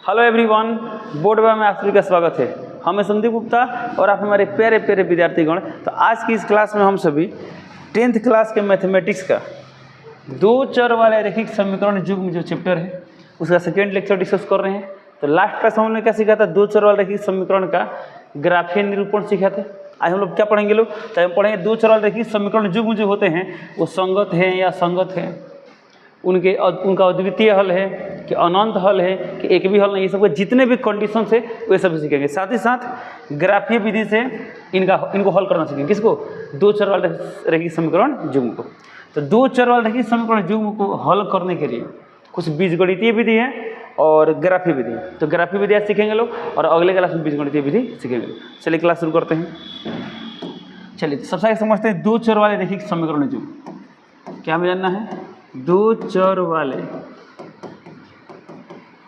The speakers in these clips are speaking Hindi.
हेलो एवरीवन, बोर्ड में आप सभी का स्वागत है। हम संदीप गुप्ता और आप हमारे प्यारे प्यारे विद्यार्थीगण। तो आज की इस क्लास में हम सभी 10th क्लास के मैथमेटिक्स का दो चर वाले रैखिक समीकरण युग्म जो चैप्टर है उसका सेकेंड लेक्चर डिस्कस कर रहे हैं। तो लास्ट क्लास में हमने क्या सीखा था? दो चर वाले रैखिक समीकरण का ग्राफीय निरूपण सीखा था। आज हम लोग क्या पढ़ेंगे लोग? तो हम पढ़ेंगे दो चर वाले रैखिक समीकरण युग्म जो होते हैं वो संगत हैं या संगत हैं, उनका अद्वितीय हल है कि अनंत हल है कि एक भी हल नहीं, ये सब जितने भी कंडीशन है वे सब सीखेंगे। साथ ही साथ ग्राफीय विधि से इनको हल करना सीखेंगे। किसको? दो चर वाले रैखिक समीकरण युग्म को। तो दो चर वाले रैखिक समीकरण युग्म को हल करने के लिए कुछ बीजगणितीय विधि है और ग्राफीय विधि है। तो ग्राफीय विधि आज सीखेंगे लोग और अगले क्लास में बीजगणितीय विधि सीखेंगे। चलिए क्लास शुरू करते हैं। चलिए सबसे आगे समझते हैं दो चर वाले रैखिक समीकरण युग्म। क्या हमें जानना है? दो चर वाले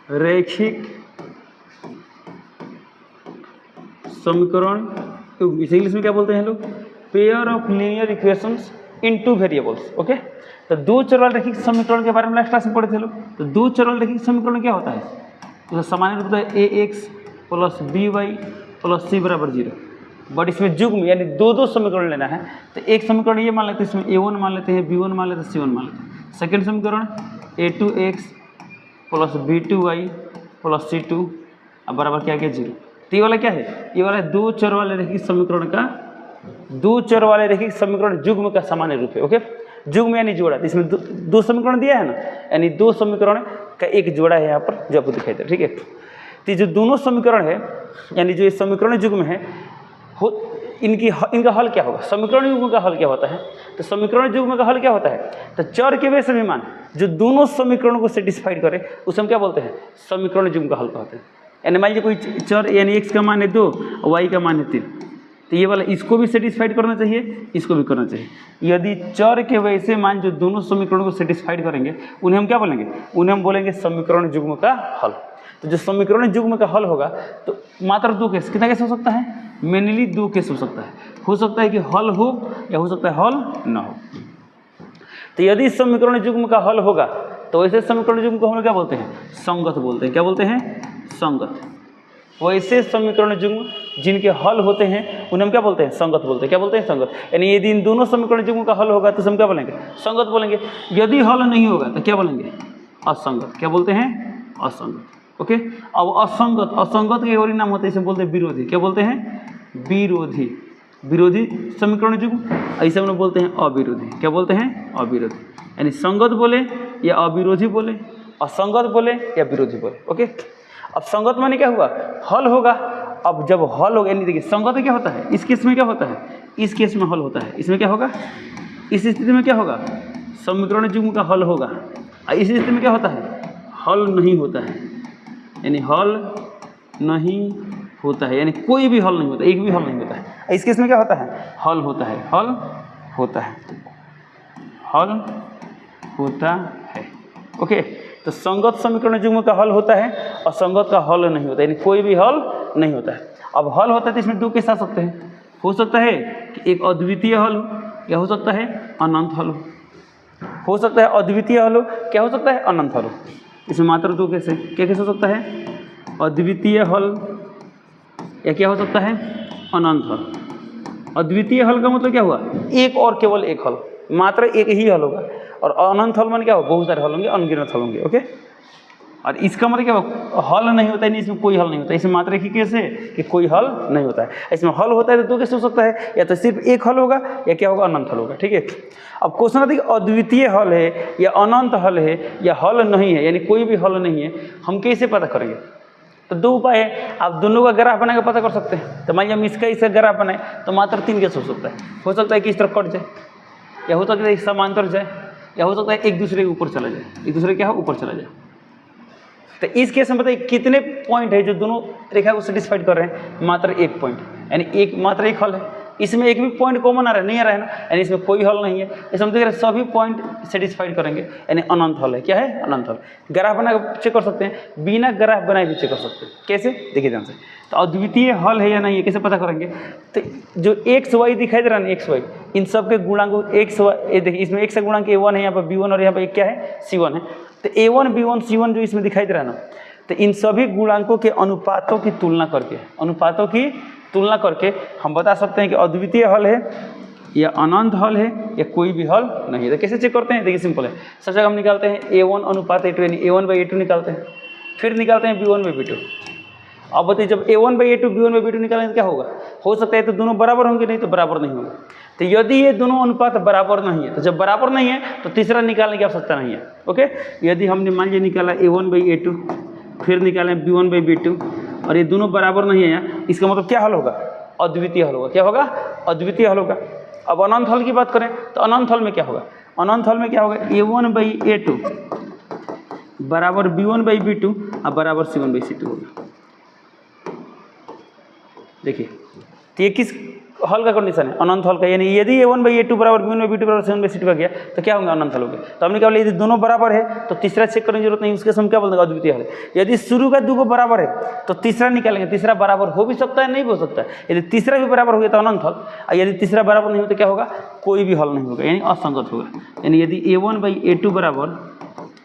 रैखिक समीकरण युग्म, इसे इंग्लिश में क्या बोलते हैं लोग? Pair of linear equations in two variables. Okay, तो दो चर वाले रैखिक समीकरण के बारे में लास्ट क्लास में पढ़े थे लोग। तो दो चर वाले रैखिक समीकरण क्या होता है? तो सामान्य रूप से ax plus by plus c बराबर 0, बट इसमें युग्म यानी दो दो समीकरण लेना है। तो एक समीकरण ये मान लेते हैं, इसमें a1 मान लेते हैं, b1 मान लेते हैं, c1 मान लेते हैं। सेकेंड समीकरण a2x plus b2y plus c2 अब बराबर क्या क्या 0। तो ये वाला क्या है? ये वाला दो चर वाले रैखिक समीकरण का दो चर वाले रैखिक समीकरण युग्म का सामान्य रूप है। ओके, युग्म यानी जोड़ा। तो इसमें दो समीकरण दिया है ना, यानी दो समीकरण का एक जोड़ा है यहाँ पर जो आपको दिखाई दे रहा है। ठीक है, तो जो दोनों समीकरण है यानी जो ये समीकरण युग्म है इनका हल क्या होगा? समीकरण युग्म का हल क्या होता है? तो समीकरण युग्म का हल क्या होता है? तो चर के वे सभी मान जो दोनों समीकरणों को सेटिस्फाइड करे उसे हम क्या बोलते हैं? समीकरण युग्म का हल कहते हैं। यानी मान लीजिए कोई चर यानी x का मान है 2 और y का मान है 3, तो ये वाला इसको भी सेटिस्फाइड करना चाहिए, इसको भी करना चाहिए। यदि चर के वैसे मान जो दोनों समीकरणों को सेटिस्फाइड करेंगे उन्हें हम क्या बोलेंगे? उन्हें हम बोलेंगे समीकरण युग्म का हल। तो जो समीकरण युग्म का हल होगा तो मात्र दो केस, कितना केस हो सकता है? मेनली दो केस हो सकता है। हो सकता है कि हल हो या हो सकता है हल ना हो। तो यदि समीकरण युग्म का हल होगा तो वैसे समीकरण युग्म को हम क्या बोलते हैं? संगत बोलते हैं। क्या बोलते हैं? संगत। वैसे समीकरण युग्म जिनके हल होते हैं उन्हें हम क्या बोलते हैं? संगत बोलते हैं। क्या बोलते हैं? संगत। यानी यदि इन दोनों समीकरण युग्म का हल होगा तो हम क्या बोलेंगे? संगत बोलेंगे। यदि हल नहीं होगा तो क्या बोलेंगे? असंगत। क्या बोलते हैं? असंगत। ओके, अब असंगत के और ही नाम होते हैं, इसे बोलते हैं विरोधी। क्या बोलते हैं? विरोधी। विरोधी समीकरण युग्म, ऐसे हम लोग बोलते हैं अविरोधी। क्या बोलते हैं? अविरोधी। यानी संगत बोले या अविरोधी बोले, असंगत बोले या विरोधी बोले। ओके, अब संगत माने क्या हुआ? हल होगा। अब जब हल होगा यानी देखिए संगत क्या होता है? इस केस में क्या होता है? इस केस में हल होता है। इसमें क्या होगा? इस स्थिति में क्या होगा? समीकरण युग्म का हल होगा। इस स्थिति में क्या होता है? हल नहीं होता है, यानी हल नहीं होता है, यानी कोई भी हल नहीं होता, एक भी हल नहीं होता है। इस केस में क्या होता है? हल होता है। हल होता है। हल होता है। ओके, तो संगत समीकरण युग्म का हल होता है और संगत का हल नहीं होता, यानी कोई भी हल नहीं होता है। अब हल होता है तो इसमें दो केस आ सकते हैं। हो सकता है कि एक अद्वितीय हल हो या हो सकता है अनंत हल हो सकता है अद्वितीय हल हो, क्या हो सकता है? अनंत हल हो। इसमें मात्र दो केस है। क्या केस हो सकता है? अद्वितीय हल या क्या हो सकता है? अनंत हल। अद्वितीय हल का मतलब क्या हुआ? एक और केवल एक हल, मात्र एक ही हल होगा। और अनंत हल मान क्या हो? बहुत सारे हल होंगे, अनगिनत हल होंगे। ओके, और इसका मतलब क्या हो? हल नहीं होता है, नहीं इसमें कोई हल नहीं होता। इसमें मात्र एक ही केस है कि कोई हल नहीं होता है। इसमें हल होता है तो दो केस हो सकता है, या तो सिर्फ एक हल होगा या क्या होगा? अनंत हल होगा। ठीक है, अब क्वेश्चन आता है कि अद्वितीय हल है या अनंत हल है या हल नहीं है, यानी कोई भी हल नहीं है, हम कैसे पता करेंगे? तो दो उपाय है, आप दोनों का ग्राफ बना के पता कर सकते हैं। तो मान लीजिए हम इसका ग्राफ बनाए तो मात्र तीन केस हो सकता है। हो सकता है कि इस तरफ कट जाए, या हो सकता है एक समांतर जाए, या हो सकता है एक दूसरे के ऊपर चला जाए, एक दूसरे क्या हो? ऊपर चला जाए। तो इस केस में बताइए कितने पॉइंट है जो दोनों रेखा को सेटिस्फाइड कर रहे हैं? मात्र एक पॉइंट, यानी मात्र एक हल है। इसमें एक भी पॉइंट कॉमन आ रहा है? नहीं आ रहा है ना, यानी इसमें कोई हल नहीं है। इसमें देख रहे हैं सभी पॉइंट सेटिस्फाइड करेंगे, यानी अनंत हल है। क्या है? अनंत हल। ग्राफ बना के चेक कर सकते हैं, बिना ग्राफ बनाए भी चेक कर सकते हैं। कैसे? देखिए ध्यान से। तो अद्वितीय हल है या नहीं है कैसे पता करेंगे? तो जो एक्स वाई दिखाई दे रहा है ना, एक्स वाई, इन सब के गुणांक एक्स वाई, देखिए इसमें एक्स का गुणांक a1 है, यहाँ पर b1 और यहाँ पर क्या है? c1 है। तो a1 b1 c1 जो इसमें दिखाई दे रहा है ना, तो इन सभी गुणांकों के अनुपातों की तुलना करके हम बता सकते हैं कि अद्वितीय हल है या अनंत हल है या कोई भी हल नहीं है। तो कैसे चेक करते हैं? देखिए सिंपल है। सबसे जगह हम निकालते हैं A1 अनुपात A2 यानी A1/A2 निकालते हैं, फिर निकालते हैं B1/B2। अब बताइए जब A1/A2 B1/B2 निकालेंगे तो क्या होगा? हो सकता है तो दोनों बराबर होंगे, नहीं तो बराबर नहीं होंगे। तो यदि ये दोनों अनुपात बराबर नहीं है तो जब बराबर नहीं है तो तीसरा निकालने की आवश्यकता नहीं है। ओके, यदि हमने मान लिया निकाला A1/A2 फिर निकालें B1/B2 और ये दोनों बराबर नहीं है, इसका मतलब क्या हल होगा? अद्वितीय हल होगा। क्या होगा? अद्वितीय हल होगा। अब अनंत हल की बात करें तो अनंत हल में क्या होगा? अनंत हल में क्या होगा? A1/A2 बराबर B1/B2 और बराबर C1/C2 होगा। देखिए तो ये किस हल का कंडीशन है? अनंत हल का। यानी यदि A1/A2 बराबर B1/B2 बराबर C1/C2 का गया तो क्या होंगे? अनंत हल हो गए। तो हमने क्या बोला? यदि दोनों बराबर है तो तीसरा चेक करने की जरूरत नहीं, उसके समय क्या बोलते हैं? अद्वितीय हल है। यदि शुरू का दो बराबर है तो तीसरा निकालेंगे, तीसरा बराबर हो भी सकता है नहीं हो सकता है। यदि तीसरा भी बराबर हो गया तो अनंत हल, और यदि तीसरा बराबर नहीं हो तो क्या होगा? कोई भी हल नहीं होगा, यानी असंगत होगा। यानी यदि A1/A2 बराबर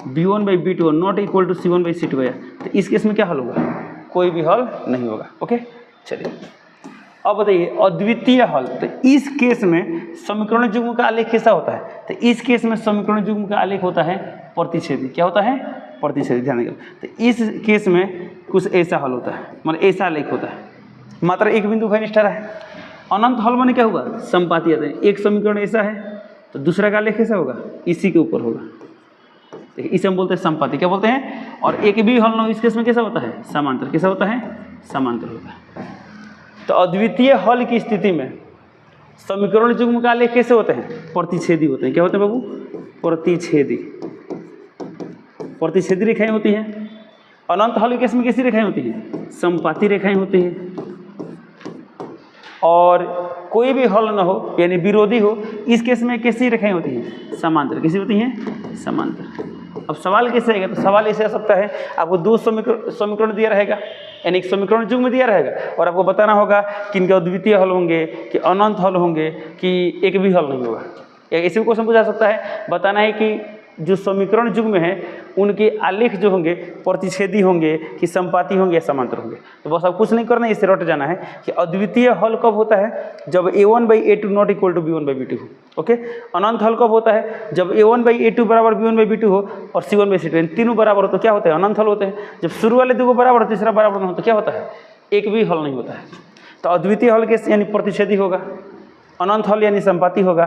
B1/B2 not equal to C1/C2 गया तो इस केस में क्या हल होगा? कोई भी हल नहीं होगा। ओके, चलिए अब बताइए अद्वितीय हल। तो इस केस में समीकरण युग्म का आलेख कैसा होता है? तो इस केस में समीकरण युग्म का आलेख होता है प्रतिच्छेदी। क्या होता है? प्रतिच्छेदी। ध्यान रखिए। तो इस केस में कुछ ऐसा हल होता है, मतलब ऐसा आलेख होता है, मात्र एक बिंदु भयनिष्ठ है। अनंत हल माने क्या होगा? संपाती आते हैं। एक समीकरण ऐसा है तो दूसरा का आलेख कैसा होगा? इसी के ऊपर होगा। देखिए इसे हम बोलते हैं संपाती। क्या बोलते हैं? और एक भी हल न हो इस केस में कैसा होता है? समांतर। कैसा होता है? समांतर होता है। तो अद्वितीय हल की स्थिति में समीकरण युग्म का आलेख कैसे होते हैं? प्रतिच्छेदी होते हैं। क्या होते हैं बाबू? प्रतिच्छेदी। प्रतिच्छेदी रेखाएं होती हैं। अनंत हल के केस में कैसी रेखाएं होती हैं? संपाती रेखाएं होती हैं। और कोई भी हल न हो यानी विरोधी हो, इस केस में कैसी रेखाएं होती हैं? समांतर। कैसी होती हैं? समांतर। अब सवाल कैसे आएगा? तो सवाल ऐसे आ सकता है, आपको दो समीकरण दिया रहेगा, यानी एक समीकरण युग्म दिया रहेगा और आपको बताना होगा कि इनके अद्वितीय हल होंगे कि अनंत हल होंगे कि एक भी हल नहीं होगा। ऐसे भी क्वेश्चन पूछा सकता है। बताना है कि जो समीकरण युग्म है उनके आलेख जो होंगे प्रतिच्छेदी होंगे कि संपाती होंगे या समांतर होंगे। तो बस आप कुछ नहीं करना है, इसे रट जाना है कि अद्वितीय हल कब होता है? जब A1/A2 not equal to B1/B2 हो। ओके, अनंत हल कब होता है? जब A1/A2 बराबर B1/B2 हो और C1/C2 तीनों बराबर हो तो क्या होते हैं? अनंत हल होते हैं। जब शुरू वाले दो बराबर तीसरा बराबर नहीं हो तो क्या होता है? एक भी हल नहीं होता है। तो अद्वितीय हल के यानी प्रतिच्छेदी होगा, अनंत हल यानी संपाती होगा,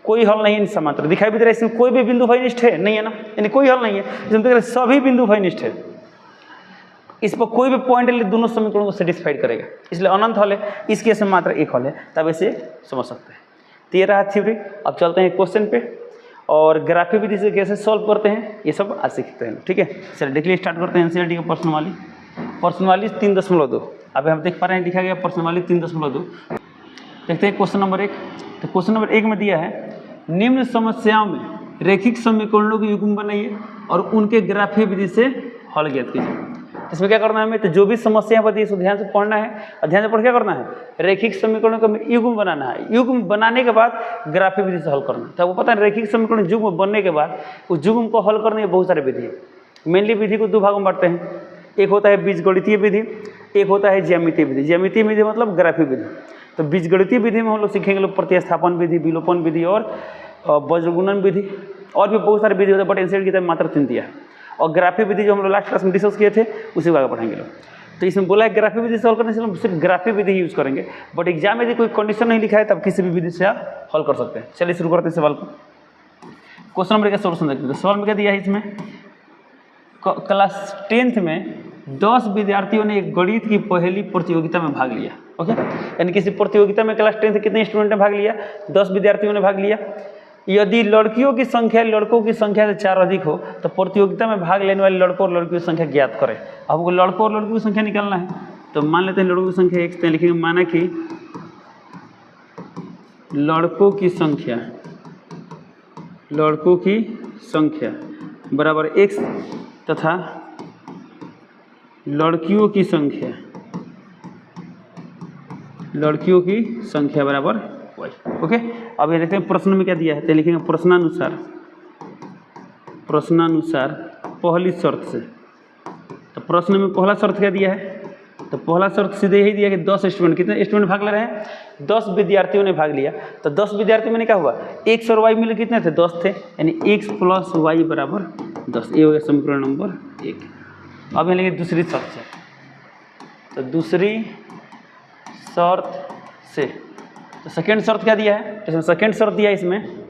कोई हल नहीं है समांतर। दिखाई भी दे रहा है इसमें कोई भी बिंदु भयनिष्ठ है नहीं है ना, यानी कोई हल नहीं है। इसमें सभी बिंदु भयनिष्ठ है, इस पर कोई भी पॉइंट ले दोनों समीकरणों को सेटिस्फाइड करेगा, इसलिए अनंत हल है। इस केस में मात्र एक हल है, तब इसे समझ सकते हैं। तो ये रहा थ्योरी। अब चलते हैं क्वेश्चन पे और ग्राफिक विधि से कैसे सॉल्व करते हैं ये सब आज सीखते हैं। ठीक है, चलिए देखिए स्टार्ट करते हैं एनसीईआरटी का प्रश्न वाली 3.2। अभी हम देख पा रहे हैं लिखा गया प्रश्न वाली 3.2। देखते हैं क्वेश्चन नंबर 1। तो क्वेश्चन नंबर 1 में दिया है निम्न समस्याओं में रैखिक समीकरणों के युग्म बनाइए और उनके ग्राफीय विधि से हल ज्ञात कीजिए। इसमें क्या करना है हमें? तो जो भी समस्या बताइए इसको ध्यान से पढ़ना है और ध्यान से पढ़ क्या करना है? रैखिक समीकरणों का युग्म बनाना है। युग्म बनाने के बाद ग्राफीय विधि से हल करना है। तो आपको पता है रैखिक समीकरण युग्म बनने के बाद उस युग्म को हल करने के बहुत सारे विधि है। मेनली विधि को दो भागों में बांटते हैं, एक होता है बीजगणितीय विधि, एक होता है ज्यामितीय विधि। ज्यामितीय विधि मतलब ग्राफीय विधि। तो बीजगणितीय विधि में हम लोग सीखेंगे लोग प्रतिस्थापन विधि, विलोपन विधि और वज्रगुणन विधि, और भी बहुत सारे विधि होते हैं, बट एनसीईआरटी की किताब मात्र 3 दिया है। और ग्राफीय विधि जो हम लोग लास्ट क्लास में डिस्कस किए थे उसी को आगे पढ़ाएंगे लोग। तो इसमें बोला है ग्राफीय विधि से हल करने से हम सिर्फ ग्राफीय विधि यूज करेंगे, बट एग्जाम में यदि कोई कंडीशन नहीं लिखा है तब किसी भी विधि से आप हल कर सकते हैं। चलिए शुरू करते हैं सवाल को। क्वेश्चन नंबर का सोल्यूशन देखते हैं। सवाल में क्या दिया है? इसमें क्लास 10th में 10 विद्यार्थियों ने एक गणित की पहली प्रतियोगिता में भाग लिया। ओके, यानी किसी प्रतियोगिता में क्लास 10th कितने स्टूडेंट ने भाग लिया? 10 विद्यार्थियों ने भाग लिया। यदि लड़कियों की संख्या लड़कों की संख्या से 4 अधिक हो तो प्रतियोगिता में भाग लेने वाले लड़कों और लड़कियों की संख्या ज्ञात करें। अब हमको लड़कों और लड़कियों की संख्या निकालना है, तो मान लेते हैं लड़कों की संख्या x, लिखेंगे माना कि लड़कों की संख्या बराबर x तथा लड़कियों की संख्या बराबर y। ओके, अब ये देखते हैं प्रश्न में क्या दिया है। तो लिखेंगे प्रश्नानुसार पहली शर्त से। तो प्रश्न में पहला शर्त क्या दिया है, तो पहला शर्त सीधे यही दिया कि 10 स्टूडेंट, कितने स्टूडेंट भाग ले रहे हैं, 10 विद्यार्थियों ने भाग लिया। तो 10 विद्यार्थी में क्या हुआ, x और y मिले कितने थे, 10 थे, यानी x + y बराबर 10। ये हो गया समीकरण नंबर 1। अब यहाँ लेंगे दूसरी शर्त से, तो दूसरी शर्त से, तो सेकेंड शर्त क्या दिया है, इसमें सेकेंड शर्त दिया है, इसमें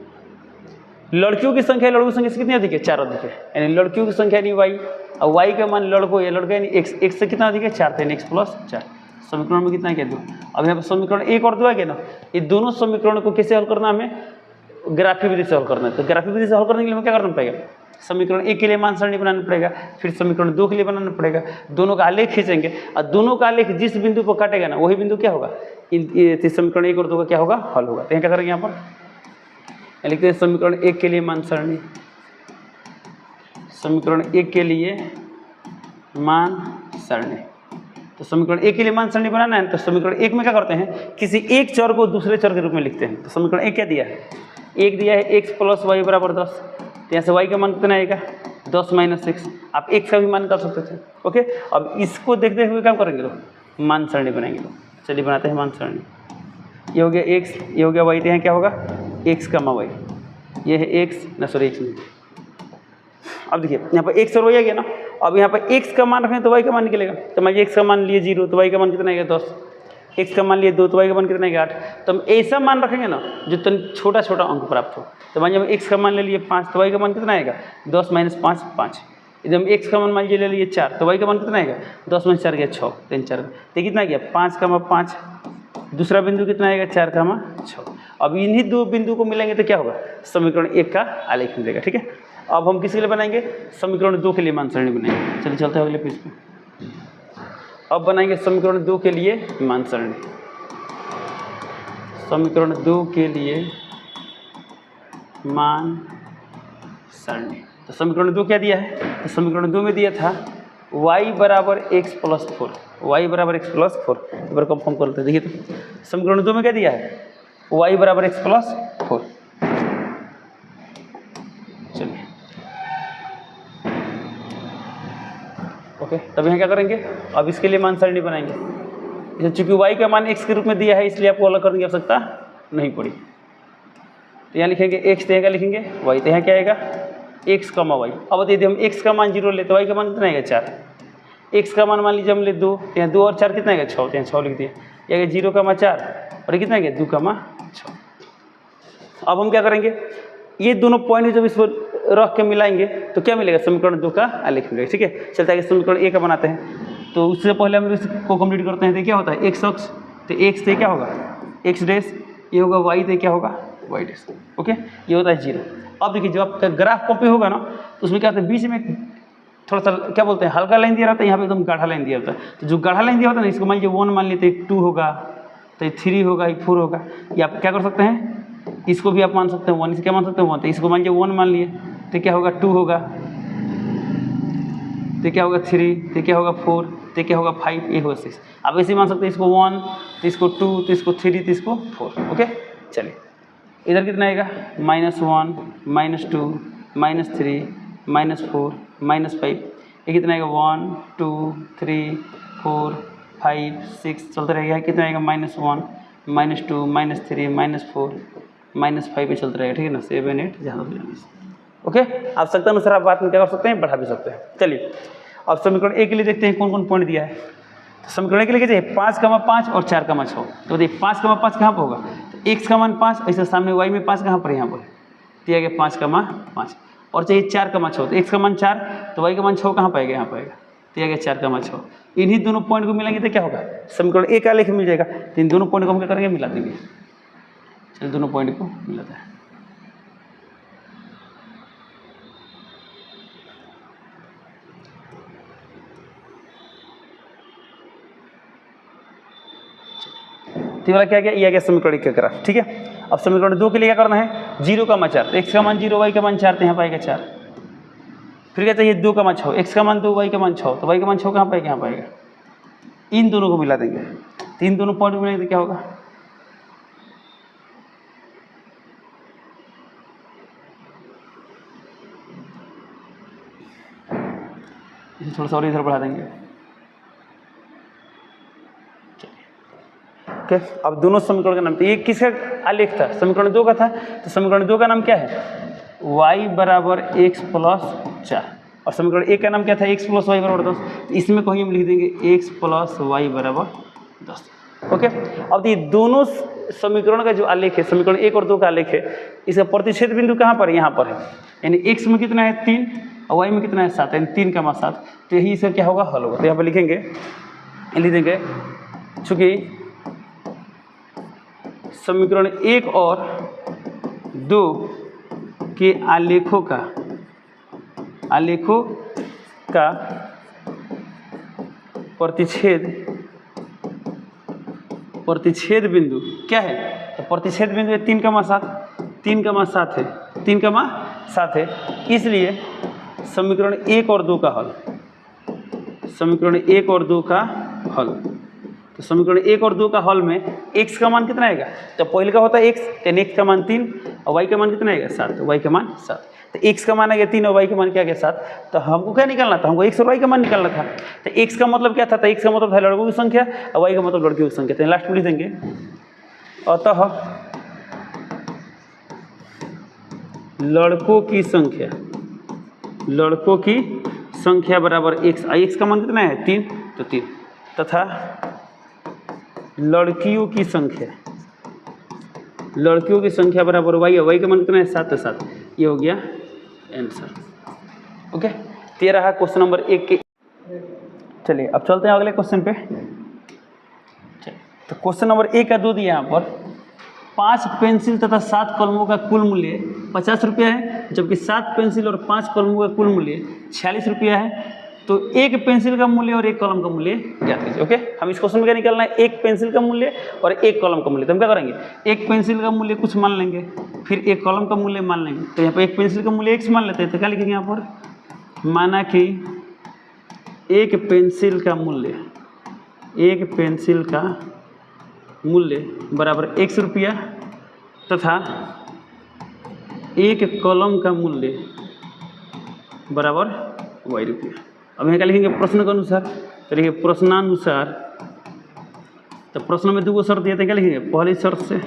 लड़कियों की संख्या लड़कों की संख्या से कितनी अधिक है, 4 अधिक है, यानी लड़कियों की संख्या यानी y, और y का मान लड़कों या लड़का यानी x से कितना अधिक है, 4 थे, x + 4। समीकरण में कितना है, क्या 2। अब यहाँ पर समीकरण 1 और 2 आ गया ना, ये दोनों समीकरणों को कैसे हल करना, हमें ग्राफिक विधि से हल करना है। तो ग्राफिक विधि से हल करने के लिए हमें क्या करना पड़ेगा, समीकरण 1 के लिए मान सरणी बनाना पड़ेगा, फिर समीकरण 2 के लिए बनाना पड़ेगा, दोनों का आलेख खींचेंगे, और दोनों का आलेख जिस बिंदु पर काटेगा ना, वही बिंदु क्या होगा, समीकरण 1 और 2 का क्या होगा, हल होगा। तो यहाँ क्या करेंगे, यहाँ पर लिखते हैं समीकरण 1 के लिए मान सरणी, समीकरण 1 के लिए मान सरणी। तो समीकरण 1 के लिए मान सरणी बनाना है, तो समीकरण 1 में क्या करते हैं, किसी एक चर को दूसरे चर के रूप में लिखते हैं। तो समीकरण 1 क्या दिया है, 1 दिया है x + y बराबर 10, तो यहाँ से y का मान कितना आएगा, 10 - 6। आप x का भी मान कर सकते थे। ओके, अब इसको देखते हुए क्या करेंगे, तो मान सरणी बनाएंगे। तो चलिए बनाते हैं मान सरणी। ये हो गया x, ये हो गया y, तो यहाँ क्या होगा, x, y, ये है x, ना सॉरी x नहीं। अब देखिए यहाँ पर x और y आ गया ना, अब यहाँ पर x का मान रखें तो y का मान निकलेगा। तो मान x का मान लिए 0, तो y का मान कितना आएगा, 10। x का मान लिए 2, तो y का मान कितना आएगा, 8। तो हम ऐसा मान रखेंगे ना जो छोटा छोटा अंक प्राप्त हो। तो मान लीजिए x का मान ले लिए 5, तो y का मान कितना आएगा, 10 - 5 5। यदि हम x का मान ले लिए 4, तो y का मान कितना आएगा, 10 - 4 गया 6, 3 4, तो कितना गया 5, 5। दूसरा बिंदु कितना आएगा, 4, 6। अब इन्हीं दो बिंदु को मिलेंगे तो क्या होगा, समीकरण 1 का आलेख मिलेगा। ठीक है, अब हम किसके लिए बनाएंगे, समीकरण 2 के लिए मान सरणी बनाएंगे। चलिए चलते हैं अगले पेज पे। अब बनाएंगे समीकरण 2 के लिए मान सरणी, समीकरण 2 के लिए मान सरणी। तो समीकरण 2 क्या दिया है, तो समीकरण 2 में दिया था y बराबर x + 4, y बराबर x + 4। एक बार कंफर्म कर लेते हैं। देखिए तो समीकरण 2 में क्या दिया है, y बराबर x + 4। चलिए ओके, तब यहाँ क्या करेंगे, अब इसके लिए मान सरणी बनाएंगे। चूंकि y का मान x के रूप में दिया है, इसलिए आपको अलग करने की आवश्यकता नहीं पड़ी। तो यहाँ लिखेंगे x, तो यहाँ क्या लिखेंगे y, तो यहाँ क्या आएगा x, y। अब यदि हम x का मान 0 ले तो y का मान कितना आएगा, 4। x का मान लीजिए हम ले 2, तो यहाँ 2 और 4 कितना आएगा, 6, तो यहाँ 6 लिख दिए। ये 0, 4 और ये कितना आएगा, 2, 6। अब हम क्या करेंगे, ये दोनों पॉइंट जब इस पर रख के मिलाएंगे तो क्या मिलेगा, समीकरण 2 का आलेख मिलेगा। ठीक है, चलता है कि समीकरण 1 का बनाते हैं। तो उससे पहले हम इसको कंप्लीट करते हैं। तो क्या होता है x अक्ष, तो x से क्या होगा x डैश, ये होगा y, तो क्या होगा y डैश। ओके, ये होता है 0। अब देखिए जब आपका ग्राफ कॉपी होगा ना, तो उसमें क्या होता है, बीच में थोड़ा सा क्या बोलते हैं, हल्का लाइन दिया रहता है, यहाँ पे एकदम गाढ़ा लाइन दिया होता है। तो जो गाढ़ा लाइन दिया होता है ना, इसको मान लीजिए 1 मान लेते, 2 होगा, तो ये 3 होगा, ये 4 होगा। ये आप क्या कर सकते हैं, इसको भी आप मान सकते हैं 1, इसे क्या मान सकते हैं 1। तो इसको मान लीजिए 1 मान लिए, तो क्या होगा 2 होगा, तो क्या होगा 3, तो क्या होगा 4, तो क्या होगा 5, ये होगा 6। आप ऐसे मान सकते हैं, इसको 1, तो इसको 2, तो इसको 3, तो इसको 4। ओके, चलिए इधर कितना आएगा, -1, -2, -3, -4, -5। ये कितना आएगा 1, 2, 3, 4, 5, 6 चलता रहेगा। कितना आएगा -1, -2, -3, -4, -5 पे चलता रहेगा। ठीक है ना, 7, 8 जहाँ ओके। आवश्यकता अनुसार आप बात में क्या कर सकते हैं, बढ़ा भी सकते हैं। चलिए अब समीकरण 1 के लिए देखते हैं कौन कौन पॉइंट दिया है। तो समीकरण 1 के लिए क्या चाहिए, 5, 5 और 4, 6। तो देखिए 5, 5 कहाँ पर होगा, तो x का मान 5, ऐसे सामने y में 5 कहाँ पर, यहाँ पर दिया गया 5, 5 और चाहिए 4, 6। तो x का मान 4, तो y का मान 6 कहाँ पाएगा, यहाँ पाएगा, दिया गया 4, 6। इन्हीं दोनों पॉइंट को मिलाएंगे तो क्या होगा, समीकरण 1 का आलेख मिल जाएगा। तो इन दोनों पॉइंट को हम क्या करेंगे, मिला देंगे। चलिए दोनों पॉइंट को मिलाते हैं। तो वाला क्या गया, ये आ गया समीकरण 1 का ग्राफ। ठीक है, अब समीकरण 2 के लिए क्या करना है, 0, 4। तो x का मान 0, y का मान 4, तो यहाँ पाएगा 4। फिर क्या चाहिए 2, 6। x का मान 2, y का मान 6, तो y का मान 6 कहाँ पाएगा, यहाँ पाएगा। इन दोनों को मिला देंगे, तो इन दोनों पॉइंट को मिलाएंगे तो क्या होगा, इसे थोड़ा सा और इधर बढ़ा देंगे। ओके, अब दोनों समीकरण का नाम, तो ये किसका आलेख था? समीकरण 2 का था। तो समीकरण 2 का नाम क्या है? y बराबर x प्लस 4, और समीकरण 1 का नाम क्या था? x प्लस वाई बराबर 10। इसमें कहीं हम लिख देंगे x प्लस वाई बराबर 10। ओके, अब ये दोनों समीकरण का जो आलेख है, समीकरण 1 और 2 का आलेख है, इसका प्रतिच्छेद बिंदु कहाँ पर है? यहाँ पर है। यानी x में कितना है? 3, और y में कितना है? 7, यानी 3 का मान 7। तो यही इसका क्या होगा? हल होगा। तो यहाँ पर लिखेंगे, लिख देंगे, चूँकि समीकरण 1 और 2 के आलेखों का प्रतिच्छेद बिंदु क्या है? तो प्रतिच्छेद बिंदु है 3 का मान 7, 3 का मान 7 है, 3 का मान 7 है। इसलिए समीकरण 1 और 2 का हल, समीकरण 1 और 2 का हल, तो समीकरण 1 और 2 का हल में x का मान कितना आएगा? तो पहले का होता है x, यानी x का मान 3 और y का मान कितना आएगा? 7, तो y का मान 7। तो x का मान आ गया 3 और y का मान क्या आ गया? 7। तो हमको क्या निकालना था? हमको x और y का मान निकालना था। तो x का मतलब क्या था? तो x का मतलब था लड़कों की संख्या, और y का मतलब लड़कियों की संख्या। तो लास्ट में लिख देंगे, अतः लड़कों की संख्या बराबर x। x का मान कितना है? 3, तो 3, तथा लड़कियों की संख्या बराबर y है। y का मान कितना है? 7, तो 7। ये हो गया आंसर। ओके, तो ये रहा क्वेश्चन नंबर 1 के। चलिए अब चलते हैं अगले क्वेश्चन पे। तो क्वेश्चन नंबर 1 का दो दिया यहाँ पर, 5 पेंसिल तथा 7 कलमों का कुल मूल्य 50 रुपया है, जबकि 7 पेंसिल और 5 कलमों का कुल मूल्य 46 रुपया है। तो एक पेंसिल का मूल्य और एक कलम का मूल्य ज्ञात कीजिए। ओके, हम इस क्वेश्चन में क्या निकालना है? एक पेंसिल का मूल्य और एक कलम का मूल्य। तो हम क्या करेंगे? एक पेंसिल का मूल्य कुछ मान लेंगे, फिर एक कलम का मूल्य मान लेंगे। तो यहाँ पर एक पेंसिल का मूल्य x मान लेते हैं। तो क्या लिखेंगे यहाँ पर? माना कि एक पेंसिल का मूल्य बराबर x रुपया तथा एक कलम का मूल्य बराबर y रुपया। अब यहाँ क्या लिखेंगे? प्रश्न के अनुसार। तो लिखिए प्रश्नानुसार। तो प्रश्न में 2 शर्त दिए थे, क्या लिखेंगे? पहली शर्त से,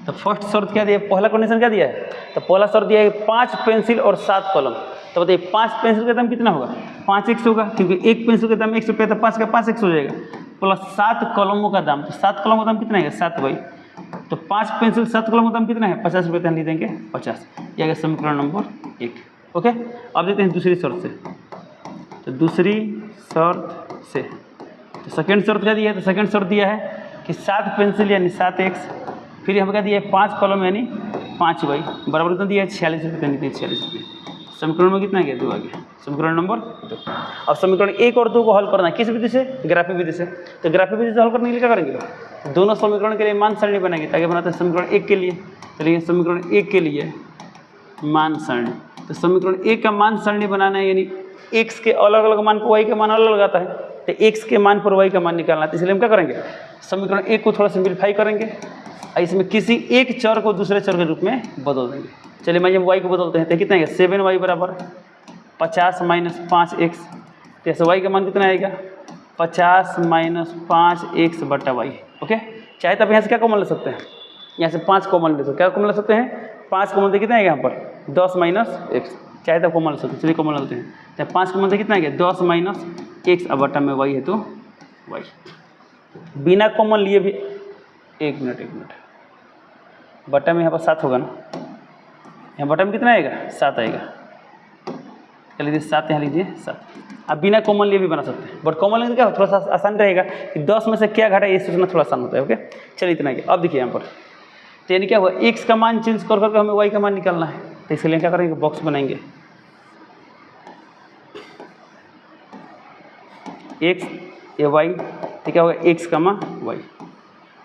तो फर्स्ट शर्त क्या दिया? पहला कंडीशन क्या दिया है? तो पहला शर्त दिया है 5 पेंसिल और 7 कलम। तो बताइए 5 पेंसिल का दाम कितना होगा? 5x होगा, क्योंकि एक पेंसिल का दाम x रुपया, तो 5 का 5x हो जाएगा, प्लस 7 कलमों का दाम। तो 7 कलमों का दाम कितना है? 7y। तो 5 पेंसिल 7 कलमों का दाम कितना है? 50 रुपये। लिख देंगे 50। यह है समीकरण नंबर 1। ओके, अब देखते हैं दूसरी शर्त से। तो दूसरी शर्त से, तो सेकेंड शर्त क्या दिया है? तो सेकेंड शर्त दिया है कि 7 पेंसिल यानी 7x, फिर यहाँ पर क्या दिया है? 5 कलम यानी 5y बराबर कितना दिया है? 46 रुपये। यानी 46 रुपये। समीकरण में कितना गया? 2 आ गया, समीकरण नंबर 2। अब समीकरण 1 और 2 को हल करना है किस विधि से? ग्राफिक विधि से। तो ग्राफिक विधि से हल करने के लिए क्या करेंगे? दोनों समीकरण के लिए मान सारणी बनाएंगे। ताकि बनाते हैं समीकरण 1 के लिए। चलिए समीकरण 1 के लिए मान सारणी। तो समीकरण 1 का मान सारणी बनाना है, यानी x के अलग अलग मान पर y का मान अलग अलग आता है। तो x के मान पर y का मान निकालना है। तो इसलिए हम क्या करेंगे? समीकरण 1 को थोड़ा सिंप्लीफाई करेंगे, इसमें किसी एक चर को दूसरे चर के रूप में बदल देंगे। चलिए मैं y को बदलते हैं। तो कितना है? 7y बराबर 50 माइनस 5x। तो ऐसे y का मान कितना आएगा? 50 माइनस 5x बटा y। ओके, चाहे तो आप यहाँ से क्या कॉमन ले सकते हैं? यहाँ से 5 कॉमन ले सकते हैं। क्या कॉमन ले सकते हैं? 5 कॉमन से कितना आएगा यहाँ पर? 10 माइनस x। चाहे तो कॉमन ले सकते हैं। चलिए कॉमन लेते हैं। तो 5 कॉमन से कितना आएगा? 10 माइनस x, अब बटा में y है तो y। बिना कॉमन लिए भी एक मिनट, बटा में यहाँ पर 7 होगा ना, यहाँ बटा में कितना आएगा? 7 आएगा। क्या लीजिए? 7 यहाँ लीजिए 7। आप बिना कॉमन लिए भी बना सकते हैं, बट कॉमन लेने क्या थोड़ा सा आसान रहेगा कि 10 में से क्या घटा ये सोचना थोड़ा आसान होता है। ओके, चलिए इतना ही। अब देखिए यहाँ पर, तो यानी क्या हुआ? x का मान चेंज कर करके हमें y का मान निकालना है। तो इसके लिए क्या करेंगे? बॉक्स बनाएंगे। x या y, तो क्या होगा? x का मान y।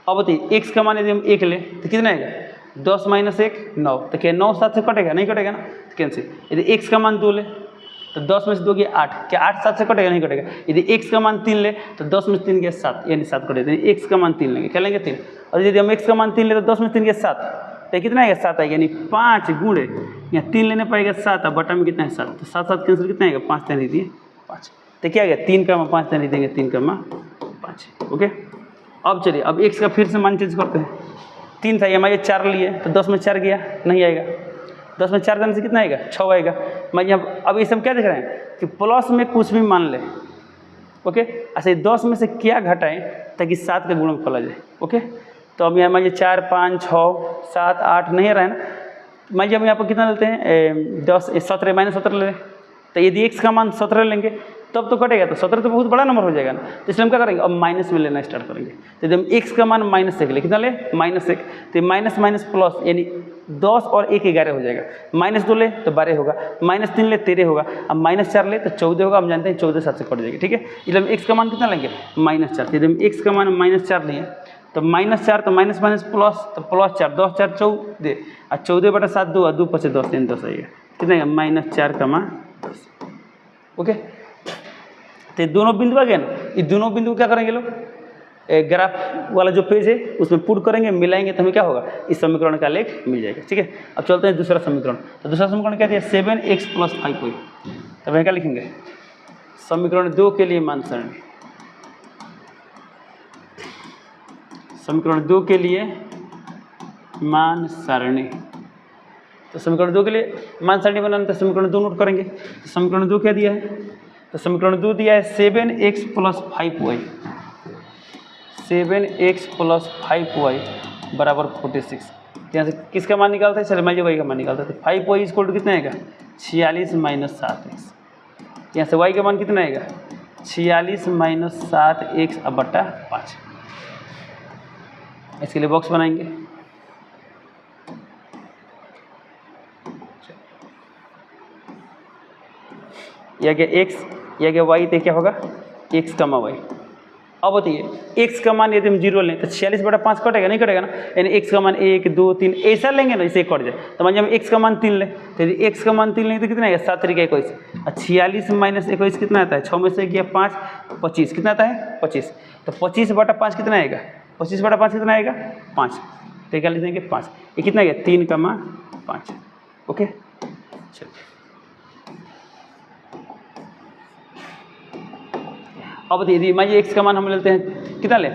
अब बताइए x का मान यदि हम 1 ले तो कितना आएगा? 10 माइनस 1 9। तो क्या 9 7 से कटेगा? नहीं कटेगा ना, तो कैंसिल। यदि x का मान 2 ले तो 10 में से 2 गया 8। क्या 8 7 से कटेगा? नहीं कटेगा। यदि x का मान 3 ले तो 10 में से 3 गया 7, यानी 7 कटेगा। यानी x का मान 3 लेंगे। क्या लेंगे? 3। और यदि हम x का मान 3 ले तो 10 में से 3 गया 7, तो कितना आएगा 7 आएगा, यानी 5 गुणे यहाँ 3 लेने पड़ेगा 7, अब बटा में कितना है 7, तो 7 7 कैंसिल कितना आएगा 5 3 दिए 5, तो क्या आ गया 3 का 5 3 देंगे 3 का 5। ओके, अब चलिए अब x का फिर से मान चेंज करते हैं। 3 था ये हमारे 4 लिए, तो 10 में 4 गया नहीं आएगा, 10 में 4 जाने से कितना आएगा 6 आएगा। मैं यहाँ अब इसे हम क्या देख रहे हैं कि प्लस में कुछ भी मान ले। ओके, अच्छा 10 में से क्या घटाएं ताकि 7 का गुणनफल आ जाए। ओके, तो अब यहाँ मान 4 5 6 7 8 नहीं आ रहा है ना, मान लीजिए हम यहाँ पर कितना लेते हैं 10 17 -17 ले लें, तो यदि x का मान 17 लेंगे तब तो कटेगा, तो 17 तो बहुत बड़ा नंबर हो जाएगा ना, तो इसलिए हम क्या करेंगे अब माइनस में लेना स्टार्ट करेंगे। तो यदि हम x का मान -1 ले, कितना ले -1, तो माइनस माइनस प्लस यानी 10 और 1 11 हो जाएगा, -2 ले तो 12 होगा, -3 ले 13 होगा, अब -4 ले तो 14 होगा। हम जानते हैं 14 7 से कट जाएगी। ठीक है, इसलिए हम x का मान कितना लेंगे -4, यदि हम x का मान -4 लिए तो -4 तो माइनस माइनस प्लस तो +4 10 4 14 और 14/7 2 और 2 5 10 3 10 आएगा, कितना आएगा -4 का मान 10। ओके, तो दोनों बिंदु आ गए ना, ये दोनों बिंदु क्या करेंगे लोग ग्राफ वाला जो पेज है उसमें पुट करेंगे, मिलाएंगे तो हमें क्या होगा इस समीकरण का लेख मिल जाएगा। ठीक है, अब चलते हैं दूसरा समीकरण। तो दूसरा समीकरण क्या दिया 7x + 5y, तब हम क्या लिखेंगे समीकरण 2 के लिए मान सारणी, समीकरण 2 के लिए मान सारणी। तो समीकरण 2 के लिए मान सारणी बनाना तो समीकरण 2 नोट करेंगे। तो समीकरण 2 क्या दिया है, तो समीकरण 2 दिया है 7x + 5y, 7x + 5y बराबर 46। यहाँ से किसका मान निकालता है, चलिए मान लीजिए y का मान निकालता है, तो 5y = कितना आएगा 46 - 7x, यहाँ से y का मान कितना आएगा 46 - 7x बटा 5। इसके लिए बॉक्स बनाएंगे, यह गया x, यह गया y, तो क्या होगा x, y। अब बताइए x का मान यदि हम 0 लें तो 46/5 कटेगा नहीं कटेगा ना, यानी x का मान 1 2 3 ऐसा लेंगे ना, इसे कट जाए। तो मान हम x का मान 3 लें, तो यदि x का मान 3 लेंगे तो कितना आएगा 7 3 21, और 46 - 21 कितना आता है 6 में से गया 5 25 कितना आता है 25, तो 25/5 कितना आएगा 25/5 कितना आएगा 5, तो क्या लिख देंगे 5, ये कितना गया 3 का मान 5। ओके, चलिए अब यदि मान लीजिए x का मान हम लेते हैं कितना ले,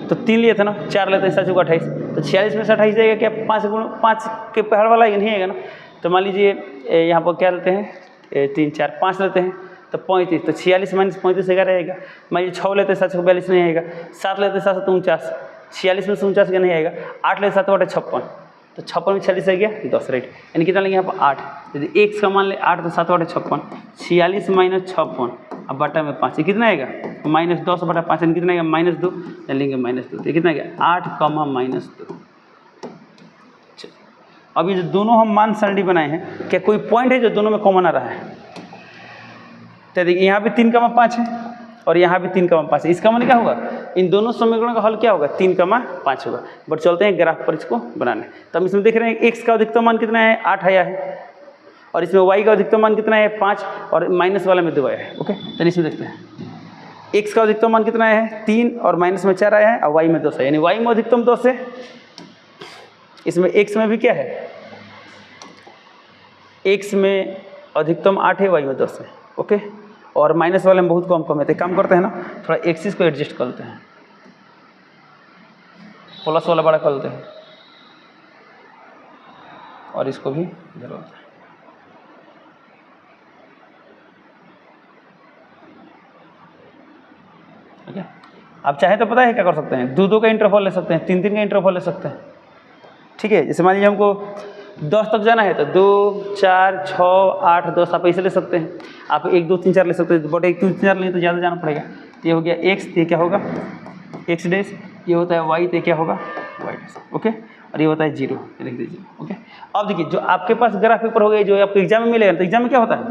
तो 3 लिए थे ना, 4 लेते हैं 7 × 28, तो 46 में से 28 जाएगा क्या 5 के पहाड़ वाला नहीं आएगा ना। तो मान लीजिए यहाँ पर क्या लेते हैं 3 4 5 लेते हैं तो 35, तो 46 - 35 11 आएगा। मान लीजिए 6 लेते हैं 7 42 नहीं आएगा, 7 लेते हैं 7 7 49, 46 में से 49 का नहीं आएगा, 8 लेते 7 × 56, तो 56 में 46 आ गया 10 राइट, यानी कितना लेंगे यहाँ पर 8। यदि x का मान ले 8 तो 7 × 56, 46 - 56 अब बटा में 5, ये कितना आएगा -10/5, यानी कितना आएगा -2, लेंगे -2, तो कितना गया 8, -2। अब ये जो दोनों हम मान सारणी बनाए हैं, क्या कोई पॉइंट है जो दोनों में कॉमन आ रहा है, तो देखिए यहाँ पे 3, 5 है और यहाँ भी 3, 5 है, इसका मान क्या होगा इन दोनों समीकरणों का हल क्या होगा 3, 5 होगा। बट चलते हैं ग्राफ पर इसको बनाने। तो हम इसमें देख रहे हैं x का अधिकतम मान कितना है 8 आया है, और इसमें y का अधिकतम मान कितना है 5, और माइनस वाला में 2 आया है। ओके, तो इसमें देखते हैं x का अधिकतम मान कितना है 3 और माइनस में 4 आया है, और y में 2 है, यानी y में अधिकतम 2 है, इसमें x में भी क्या है x में अधिकतम 8 है, y में 2 है। ओके, और माइनस वाले में बहुत कम है, तो काम करते हैं ना थोड़ा एक्सिस को एडजस्ट कर लेते हैं, प्लस वाला बड़ा कर लेते हैं और इसको भी इधर होता है। ठीक है, आप चाहे तो पता है क्या कर सकते हैं 2 का इंटरवल ले सकते हैं, 3 का इंटरवल ले सकते हैं। ठीक है, जैसे मान लीजिए हमको 10 तक जाना है तो 2 4 6 8 10 आप ऐसे ले सकते हैं, आप 1 2 3 4 ले सकते हैं, बट 1 2 3 4 लें तो ज़्यादा जाना पड़ेगा। तो ये हो गया x, तो ये क्या होगा x डैश, ये होता है y, तो ये क्या होगा y डैश। ओके, और ये होता है 0, लिख दीजिए। ओके, अब देखिए जो आपके पास ग्राफ पेपर हो गया जो आपको एग्जाम में मिलेगा, तो एग्जाम में क्या होता है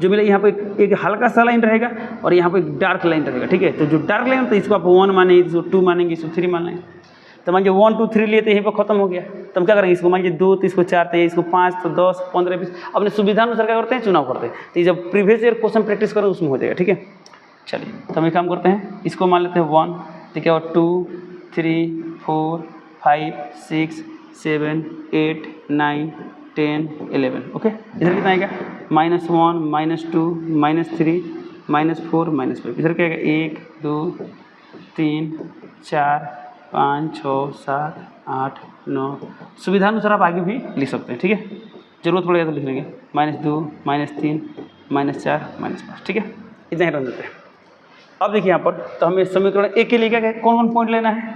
जो मिलेगा यहाँ पे एक हल्का सा लाइन रहेगा और यहाँ पे एक डार्क लाइन रहेगा। ठीक है, तो जो डार्क लाइन तो इसको आप 1 मानेंगे, इसको 2 मानेंगे, इसको 3 मान लेंगे। तो मान लीजिए 1 2 3 लिए तो यहीं पर खत्म हो गया, तो हम क्या करेंगे इसको मान लीजिए 2 तो इसको 4, तो इसको 5 तो 10 15 20 अपने सुविधा अनुसार क्या करते हैं चुनाव करते हैं। तो ये जब प्रीवियस ईयर क्वेश्चन प्रैक्टिस करें उसमें हो जाएगा। ठीक है, चलिए तो हम एक काम करते हैं, इसको मान लेते हैं 1, तो क्या 2 3 4 5 6 7, 8, 9, 10, 11। ओके, इधर कितना आएगा? -1, -2, -3, -4, -5। इधर क्या आएगा? 1, 2, 3, 4, 5, 6, 7, 8, 9। सुविधानुसार आप आगे भी लिख सकते हैं, ठीक है। जरूरत पड़ेगा तो लिख लेंगे -2, -3, -4, -5, ठीक है। इतना ही रन देते हैं। अब देखिए यहाँ पर, तो हमें समीकरण एक के लिए क्या कौन कौन पॉइंट लेना है?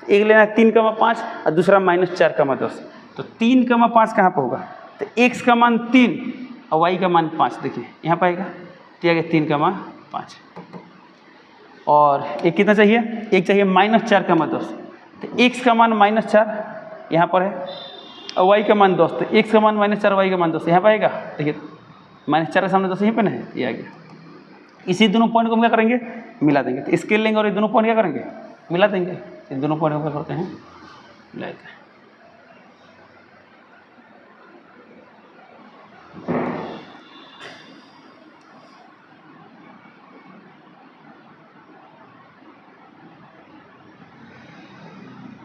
एक लेना है 3,5 और दूसरा -4,10। तो 3,5 कहाँ पर होगा? तो x का मान 3 और y का मान 5। देखिए यहाँ पर आएगा, दिया गया 3,5 और एक कितना चाहिए? एक चाहिए -4,10। तो x का मान -4 यहाँ पर है और y का मान 10। तो x का मान -4, y का मान 10 यहाँ पर आएगा। देखिए -4 के सामने 10 यहीं पर ना है, ये आ गया। इसी दोनों पॉइंट को हम क्या करेंगे? मिला देंगे। तो स्केल लेंगे और ये दोनों पॉइंट क्या करेंगे? मिला देंगे। इन दोनों पॉइंट को क्या करते हैं? मिला देते हैं।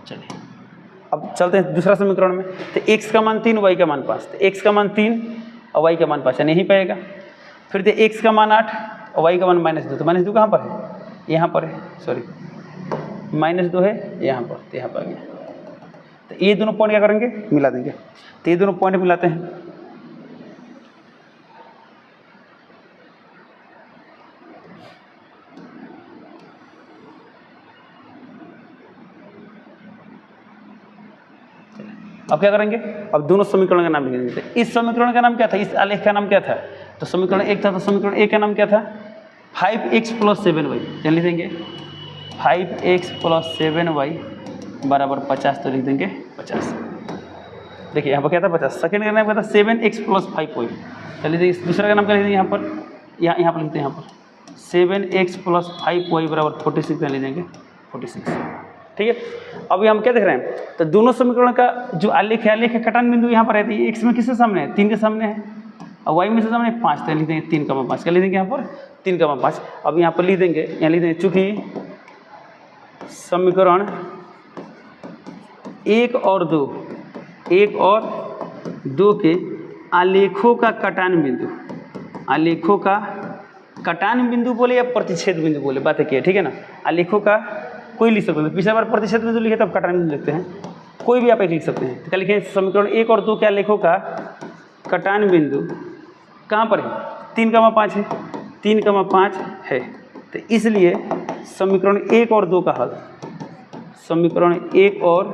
चलिए अब चलते हैं दूसरा समीकरण में। तो x का मान 3, y का मान 5। तो x का मान 3 और y का मान 5 यानी यहीं पाएगा। फिर तो x का मान 8 और y का मान -2। तो -2 कहाँ पर है? यहाँ पर है, सॉरी -2 है यहाँ पर, तो यहाँ पर आ गया। तो ये दोनों पॉइंट क्या करेंगे? मिला देंगे। तो ये दोनों पॉइंट मिलाते हैं। अब क्या करेंगे? अब दोनों समीकरण का नाम लिखेंगे। इस समीकरण का नाम क्या था? इस आलेख का नाम क्या था? तो समीकरण एक था, तो समीकरण एक का नाम क्या था? 5x + 7y। क्या लिख देंगे? 5x + 7y = 50। तो लिख देंगे 50। देखिए यहाँ पर क्या था? 50। सेकेंड का नाम क्या था? 7x + 5y। चलिए देखिए दूसरा का नाम क्या लिख देंगे? यहाँ पर यहाँ पर लिखते हैं, यहाँ पर 7x + 5y = 46। लिख देंगे 46, ठीक है। अभी हम क्या देख रहे हैं? तो दोनों समीकरण का जो आलेख है, आलेख है कटान बिंदु यहाँ पर रहती है। x में किसके सामने है? 3 के सामने है और y में से सामने 5। तो लिख देंगे 3,5। क्या लिख देंगे यहाँ पर? 3,5। अब यहाँ पर लिख देंगे, यहाँ लिख देंगे चूँकि समीकरण 1 और 2 के आलेखों का कटान बिंदु, आलेखों का कटान बिंदु बोले या प्रतिच्छेद बिंदु बोले, बात है, ठीक है ना। आलेखों का कोई लिख सकते हैं। पिछले बार प्रतिच्छेद बिंदु लिखे तब कटान बिंदु लिखते हैं, कोई भी आप एक लिख सकते हैं। तो क्या लिखें? समीकरण 1 और 2 के आलेखों का कटान बिंदु कहाँ पर है? 3,5 है, 3,5 है। तो इसलिए समीकरण 1 और 2 का हल, समीकरण 1 और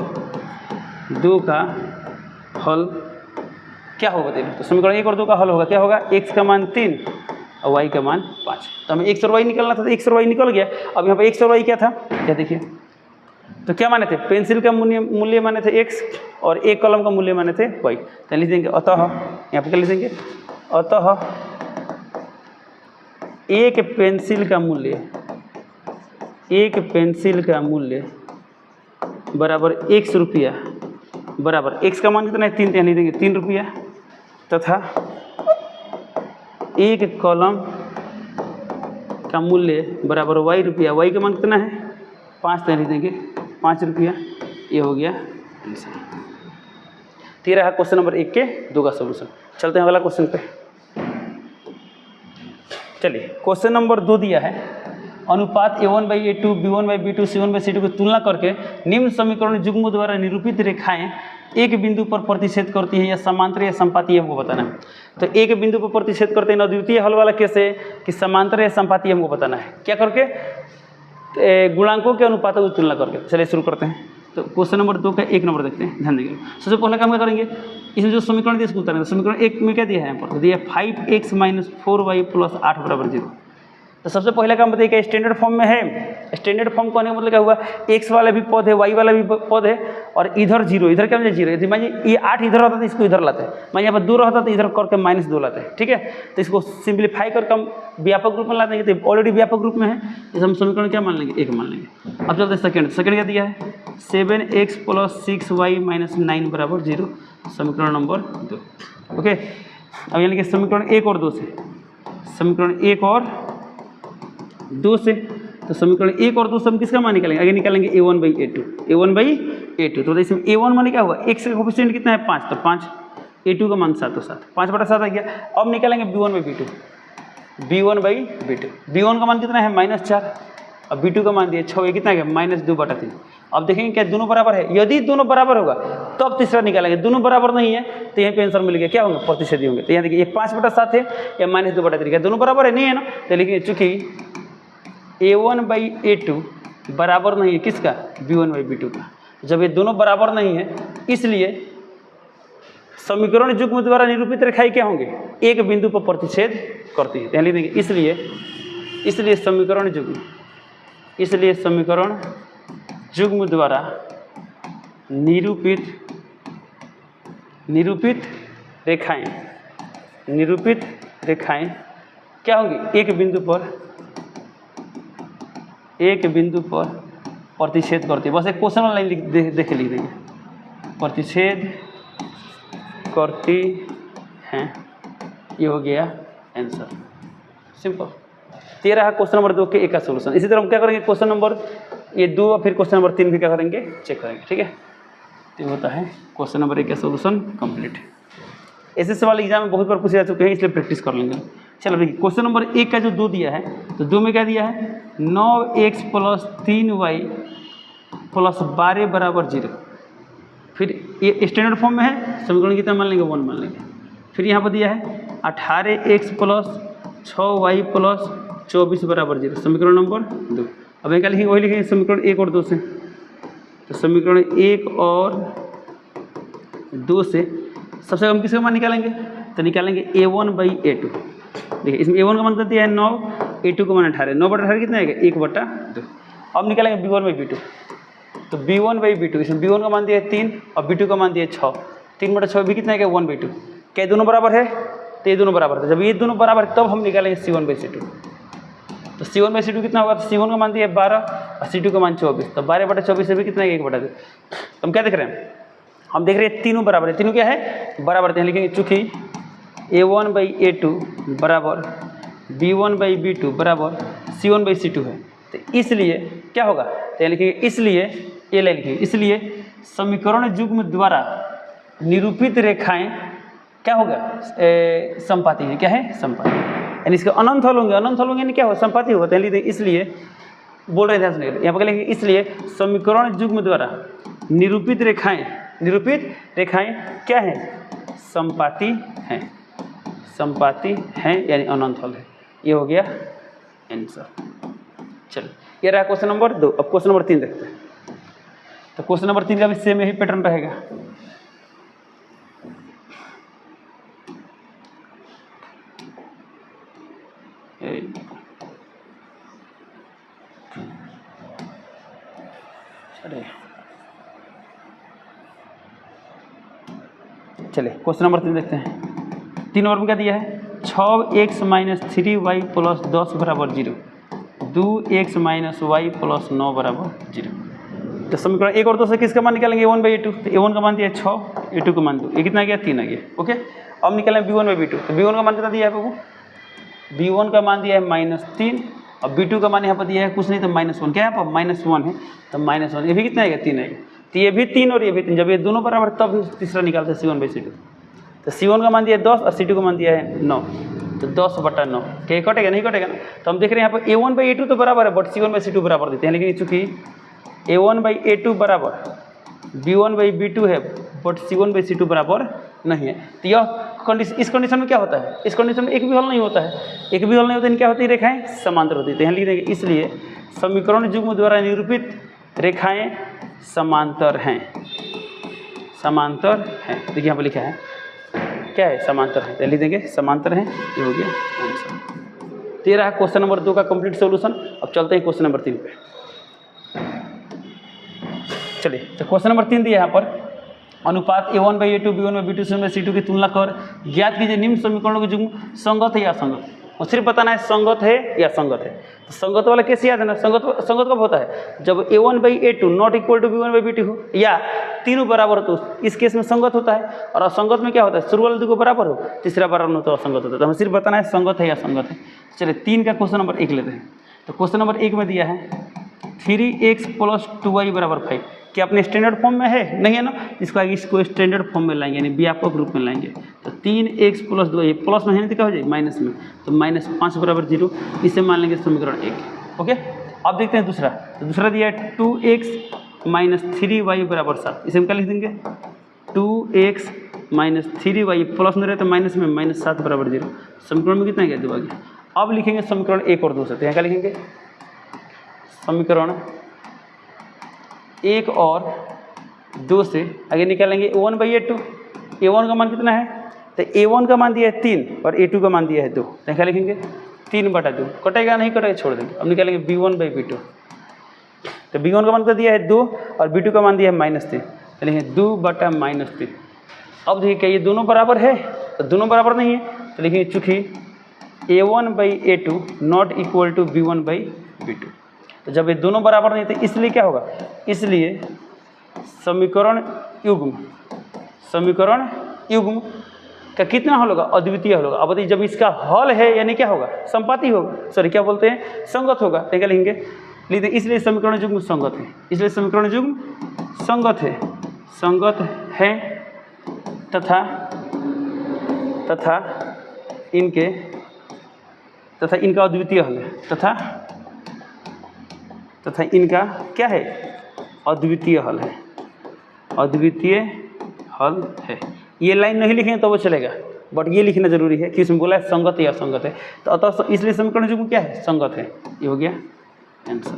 2 का हल क्या होगा? देखिए तो समीकरण 1 और 2 का हल होगा, क्या होगा? x का मान 3 और y का मान 5। तो हमें x और y निकलना था, तो x और y निकल गया। अब यहाँ पर x और y क्या था? क्या देखिए, तो क्या माने थे? पेंसिल का मूल्य माने थे x और एक कलम का मूल्य माने थे y। तो लिख देंगे अतः, यहाँ पर क्या लिख देंगे? अतः एक पेंसिल का मूल्य बराबर x रुपया बराबर x का मान कितना है? 3। लिख देंगे 3 रुपया, तथा एक कलम का मूल्य बराबर y रुपया, y का मान कितना है? 5। लिख देंगे 5 रुपया। ये हो गया आंसर। तो ये रहा क्वेश्चन नंबर 1 के 2 का सोल्यूशन। चलते हैं अगला क्वेश्चन पे। चलिए क्वेश्चन नंबर 2 दिया है, अनुपात a1/a2 b1/b2 c1/c2 की तुलना करके निम्न समीकरण युग्मों द्वारा निरूपित रेखाएं एक बिंदु पर प्रतिच्छेद करती है या समांतर या संपाती है, हमको बताना है। तो एक बिंदु पर प्रतिच्छेद करते हैं, अद्वितीय हल वाला कैसे कि समांतर या संपाती हमको बताना है। क्या करके? गुणांकों के अनुपातों की तुलना करके। चलिए शुरू करते हैं। तो क्वेश्चन नंबर 2 का 1 नंबर देखते हैं, ध्यान देंगे। सबसे पहले काम क्या करेंगे? इसमें जो समीकरण दिया इसको उतारेंगे। समीकरण 1 में क्या दिया है? यहाँ पर दिया 5x - 4y + 8 = 0। तो सबसे पहले काम बताइए कि स्टैंडर्ड फॉर्म में है। स्टैंडर्ड फॉर्म कहने का मतलब क्या हुआ? x वाला भी पद है, y वाला भी पद है और इधर 0, इधर क्या मतलब 0 है। मान लीजिए ये 8 इधर रहता तो इसको इधर लाते हैं, मान यहाँ पर 2 रहता तो इधर करके -2 लाते हैं, ठीक है। तो इसको सिंप्लीफाई करके हम व्यापक रूप में ला देंगे। तो ऑलरेडी व्यापक रूप में है, इस हम समीकरण क्या मान लेंगे? 1 मान लेंगे। अब चलते हैं सेकेंड क्या दिया है? 7x + 6y - 9 = 0, समीकरण नंबर 2। ओके, अब यानी कि समीकरण 1 और 2 से, समीकरण 1 और 2 से तो समीकरण 1 और 2 से हम किसका मान निकालेंगे? आगे निकालेंगे a1/a2, a1/a2। तो इसमें a1 मान क्या हुआ? x का कोफिशिएंट कितना है? 5, तो 5, a2 का मान 7, तो 7, 5/7 आ गया। अब निकालेंगे b1/b2, b1/b2, b1 का मान कितना है? -4, अब b2 का मान दिया 6, ये कितना आ गया? -2/3। अब देखेंगे क्या दोनों बराबर है? यदि दोनों बराबर होगा तब तीसरा निकालेंगे, दोनों बराबर नहीं है तो यहाँ पे आंसर मिल गया, क्या होंगे? प्रतिच्छेदी होंगे। तो यहाँ देखिए ये 5/7 है या -2/3 है, दोनों बराबर है, नहीं है ना? तो लेकिन चूंकि a1/a2 बराबर नहीं है किसका? b1/b2 का। जब ये दोनों बराबर नहीं है इसलिए समीकरण युग्म द्वारा निरूपित रेखाएं क्या होंगे? एक बिंदु पर प्रतिच्छेद करती है। लिख देंगे इसलिए समीकरण युग्म द्वारा निरूपित रेखाएं क्या होंगी? एक बिंदु पर प्रतिच्छेद करती है। बस एक क्वेश्चन लाइन लिख देंगे, प्रतिच्छेद करती हैं, ये हो गया आंसर, सिंपल। 13 है क्वेश्चन नंबर 2 के एक का सोल्यूशन। इसी तरह हम क्या करेंगे? क्वेश्चन नंबर 2 और फिर क्वेश्चन नंबर 3 भी क्या करेंगे? चेक करेंगे, ठीक है। तो होता है क्वेश्चन नंबर 1 का सोल्यूशन कंप्लीट। ऐसे सवाल एग्जाम में बहुत बार पूछे जा चुके हैं, इसलिए प्रैक्टिस कर लेंगे। चलो देखिए क्वेश्चन नंबर 1 का जो 2 दिया है, तो 2 में क्या दिया है? 9x + 3y + 12 = 0। फिर ये स्टैंडर्ड फॉर्म में है, समीकरण कितना मान लेंगे? 1 मान लेंगे। फिर यहाँ पर दिया है 18x + 6y + 24 = 0, समीकरण नंबर 2। अब यहाँ क्या लिखेंगे? वही लिखेंगे समीकरण 1 और 2 से। तो समीकरण 1 और 2 से सबसे कम किसका मान निकालेंगे? तो निकालेंगे a1/a2। देखिए इसमें a1 का मान कितना दिया है? 9, a2 का मान 18, 9/18 कितना आएगा? 1/2। अब निकालेंगे b1/b2, तो b1/b2, इसमें b1 का मान दिया है 3 और b2 का मान दिया है 6, 3/6 भी कितना है? 1/2। क्या दोनों बराबर है? तो ये दोनों बराबर है। जब ये दोनों बराबर है तब हम निकालेंगे c1/c2। तो c1/c2 कितना होगा? तो c1 का मान दिया है 12 और c2 का मान 24, तो 12/24 से भी कितना है? 1/2। तो हम क्या देख रहे हैं? हम देख रहे हैं तीनों बराबर है। तीनों क्या है? बराबर है। लिखेंगे चूँकि a1/a2 बराबर b1/b2 बराबर c1/c2 है, तो इसलिए क्या होगा? तो लिखेंगे इसलिए ये लाइन लिखेंगे, इसलिए समीकरण युग्म द्वारा निरूपित रेखाएं क्या होगा? समपाती है। क्या है? समपाती, यानी इसके अनंत हल होंगे। अनंत हल होंगे यानी क्या होगा? समपाती होगा। तो लिखते इसलिए बोल रहे थे यहाँ पर लिखेंगे इसलिए समीकरण युग्म द्वारा निरूपित रेखाएं क्या है? समपाती हैं, यानी अनंत हल है। ये हो गया आंसर। चलो ये रहा क्वेश्चन नंबर 2। अब क्वेश्चन नंबर 3 देखते हैं। तो क्वेश्चन नंबर 3 का भी सेम यही पैटर्न रहेगा। चलिए क्वेश्चन नंबर 3 देखते हैं। 3 नंबर में क्या दिया है? 6x - 3y + 10 = 0, 2x - y + 9 = 0। तो समीकरण 1 और 2 से किसका मान निकालेंगे? a1/a2। तो a1 का मान दिया है 6, a2 का मान 2, ये कितना आ गया? 3 आ गया। ओके, अब निकालेंगे b1/b2। तो b1 का मान कितना दिया है आपको? b1 का मान दिया है -3 और b2 का मान यहाँ पर दिया है कुछ नहीं तो -1। क्या है यहाँ पर? -1 है, तो -1 ये भी कितना आएगा? 3 आएगा। तो ये भी 3 और ये भी 3, जब ये दोनों बराबर तब तीसरा निकालते हैं c1/c2। तो c1 का मान दिया है 10 और c2 का मान दिया है 9, तो 10/9। क्या कटेगा? नहीं कटेगा ना। तो हम देख रहे हैं यहाँ पर a1/a2 तो बराबर है, बट c1/c2 बराबर देते हैं। लेकिन चूँकि a1/a2 बराबर b1/b2 है, बट c1/c2 बराबर नहीं है, तो यह इस कंडीशन में क्या होता है? इस कंडीशन में एक भी हल नहीं होता है। एक भी हल नहीं होता है, क्या होती है? रेखाएं समांतर होती है। तो यहाँ लिख देंगे इसलिए समीकरण युग्म द्वारा निरूपित रेखाएं समांतर हैं। देखिए यहाँ पर लिखा है क्या है? समांतर है। तो लिख देंगे समांतर हैं, ये हो गया आंसर। 13 क्वेश्चन नंबर 2 का कंप्लीट सॉल्यूशन। अब चलते हैं क्वेश्चन नंबर 3 पे। चलिए तो क्वेश्चन नंबर 3 दिया यहाँ पर, अनुपात a1/a2 b1/b2 c1/c2 की तुलना कर ज्ञात कीजिए निम्न समीकरणों के युग्म संगत है या असंगत। और सिर्फ बताना है संगत है या असंगत है। तो संगत वाला कैसे याद है ना? संगत कब होता है? जब a1/a2 ≠ b1/b2 हो या तीनों बराबर हो, तो इस केस में संगत होता है। और असंगत में क्या होता है? शुरू वाले दो को बराबर हो, तीसरा बराबर हो तो असंगत होता है। तो हमें सिर्फ बताना है संगत है या असंगत है। चलिए 3 का क्वेश्चन नंबर 1 लेते हैं। तो क्वेश्चन नंबर 1 में दिया है 3x + 2y = 5। क्या अपने स्टैंडर्ड फॉर्म में है? नहीं है ना, इसको आगे इसको स्टैंडर्ड फॉर्म में लाएंगे, यानी व्यापक रूप में लाएंगे। तो 3x + 2y प्लस में है नहीं तो क्या हो जाएगी माइनस में, तो -5 = 0। इसे मान लेंगे समीकरण 1। ओके, अब देखते हैं दूसरा। तो दूसरा दिया है 2x - 3y = 7। इसे हम क्या लिख देंगे 2x - 3y प्लस में रहे तो माइनस में -7 = 0। समीकरण में कितना गया 2 आ गया। अब लिखेंगे समीकरण 1 और 2 से, तो यहाँ क्या लिखेंगे समीकरण 1 और 2 से आगे निकालेंगे a1/a2। a1 का मान कितना है, तो a1 का मान दिया है 3 और a2 का मान दिया है 2। तो क्या लिखेंगे 3/2। कटेगा नहीं, कटेगा छोड़ देंगे। अब निकालेंगे b1/b2। तो b1 का मान कितना दिया है 2 और b2 का मान दिया है -3, तो लिखेंगे 2/-3। अब देखिए क्या ये दोनों बराबर है, तो दोनों बराबर नहीं है, तो लिखेंगे चूँकि a1/a2 not equal to b1/b2। तो जब ये दोनों बराबर नहीं थे इसलिए क्या होगा, इसलिए समीकरण युग्म का कितना हल होगा, अद्वितीय हल होगा। अब बताइए जब इसका हल है यानी क्या होगा, संपाती होगा, सॉरी क्या बोलते हैं, संगत होगा। तो क्या लिखेंगे, लिखते इसलिए समीकरण युग्म संगत है, इसलिए समीकरण युग्म संगत है तथा इनका अद्वितीय हल है, तथा इनका क्या है, अद्वितीय हल है। ये लाइन नहीं लिखेंगे तो वो चलेगा, बट ये लिखना जरूरी है कि इसमें बोला है संगत या असंगत है, तो अतः इसलिए समीकरण युग्म क्या है, संगत है। ये हो गया आंसर।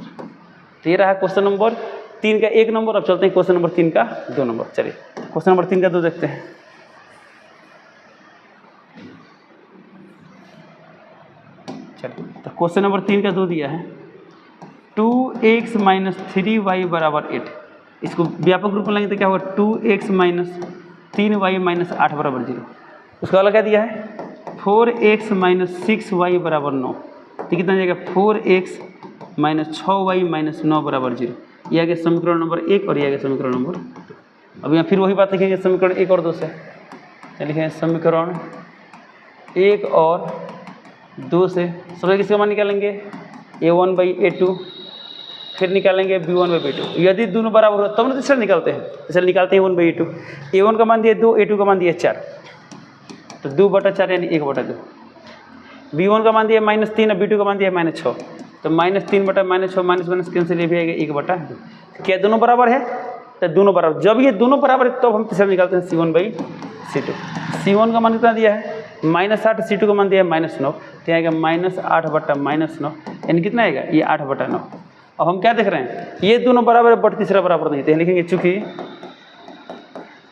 तो ये रहा क्वेश्चन नंबर 3 का 1 नंबर। अब चलते हैं क्वेश्चन नंबर 3 का 2 नंबर। चलिए क्वेश्चन नंबर 3 का 2 देखते हैं। चलिए तो क्वेश्चन नंबर 3 का 2 दिया है 2x - 3y = 8। इसको व्यापक रूप में लेंगे तो क्या होगा 2x - 3y - 8 = 0। उसका वाला क्या दिया है 4x - 6y = 9। तो कितना जाएगा 4x - 6y - 9 = 0। ये आ गया समीकरण नंबर 1 और ये आ गया समीकरण नंबर 2। अब यहाँ फिर वही बात लिखेंगे समीकरण 1 और 2 से। लिखेंगे समीकरण 1 और 2 से सबसे किसका मान निकालेंगे a1/a2, फिर निकालेंगे b1/b2। यदि दोनों बराबर हो तब ना तीसरा निकालते हैं, इसलिए निकालते हैं 1/a2। a1 का मान दिया 2, a2 का मान दिया 4, तो 2/4 यानी 1/2। b1 का मान दिया -3 और b2 का मान दिया -6, तो -3/-6 माइनस कैंसिल, ये भी आएगा 1/2। क्या दोनों बराबर है, तो दोनों बराबर। जब ये दोनों बराबर है तब हम तीसरा निकालते हैं c1/c2। c1 का मान कितना दिया है -8, c2 का मान दिया है -9, तो आएगा -8/-9, यानी कितना आएगा ये 8/9। अब हम क्या देख रहे हैं, ये दोनों बराबर है बट तीसरा बराबर नहीं, तो लिखेंगे चूँकि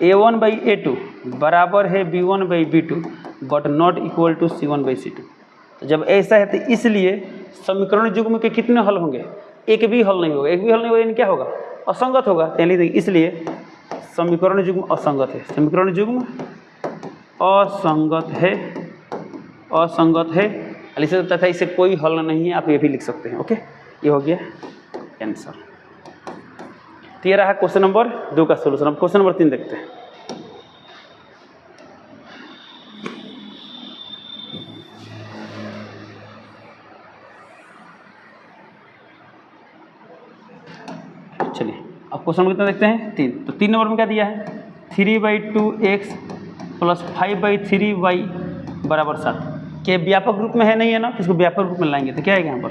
a1/a2 बराबर है b1/b2 but not equal to c1/c2। तो जब ऐसा है तो इसलिए समीकरण युग्म के कितने हल होंगे, एक भी हल नहीं होगा। एक भी हल नहीं होगा यानी क्या होगा, असंगत होगा। यानी इसलिए समीकरण युग्म असंगत है, समीकरण युग्म असंगत है। लिख सकता था इसे कोई हल नहीं है, आप ये भी लिख सकते हैं। ओके, ये हो गया आंसर। तो ये रहा क्वेश्चन नंबर 2 का सोल्यूशन। अब क्वेश्चन नंबर 3 देखते हैं। चलिए अब क्वेश्चन नंबर कितना देखते हैं 3। तो 3 नंबर में क्या दिया है 3/2x + 5/3y = 7। के व्यापक रूप में है नहीं है ना, इसको व्यापक रूप में लाएंगे तो क्या आएगा यहाँ पर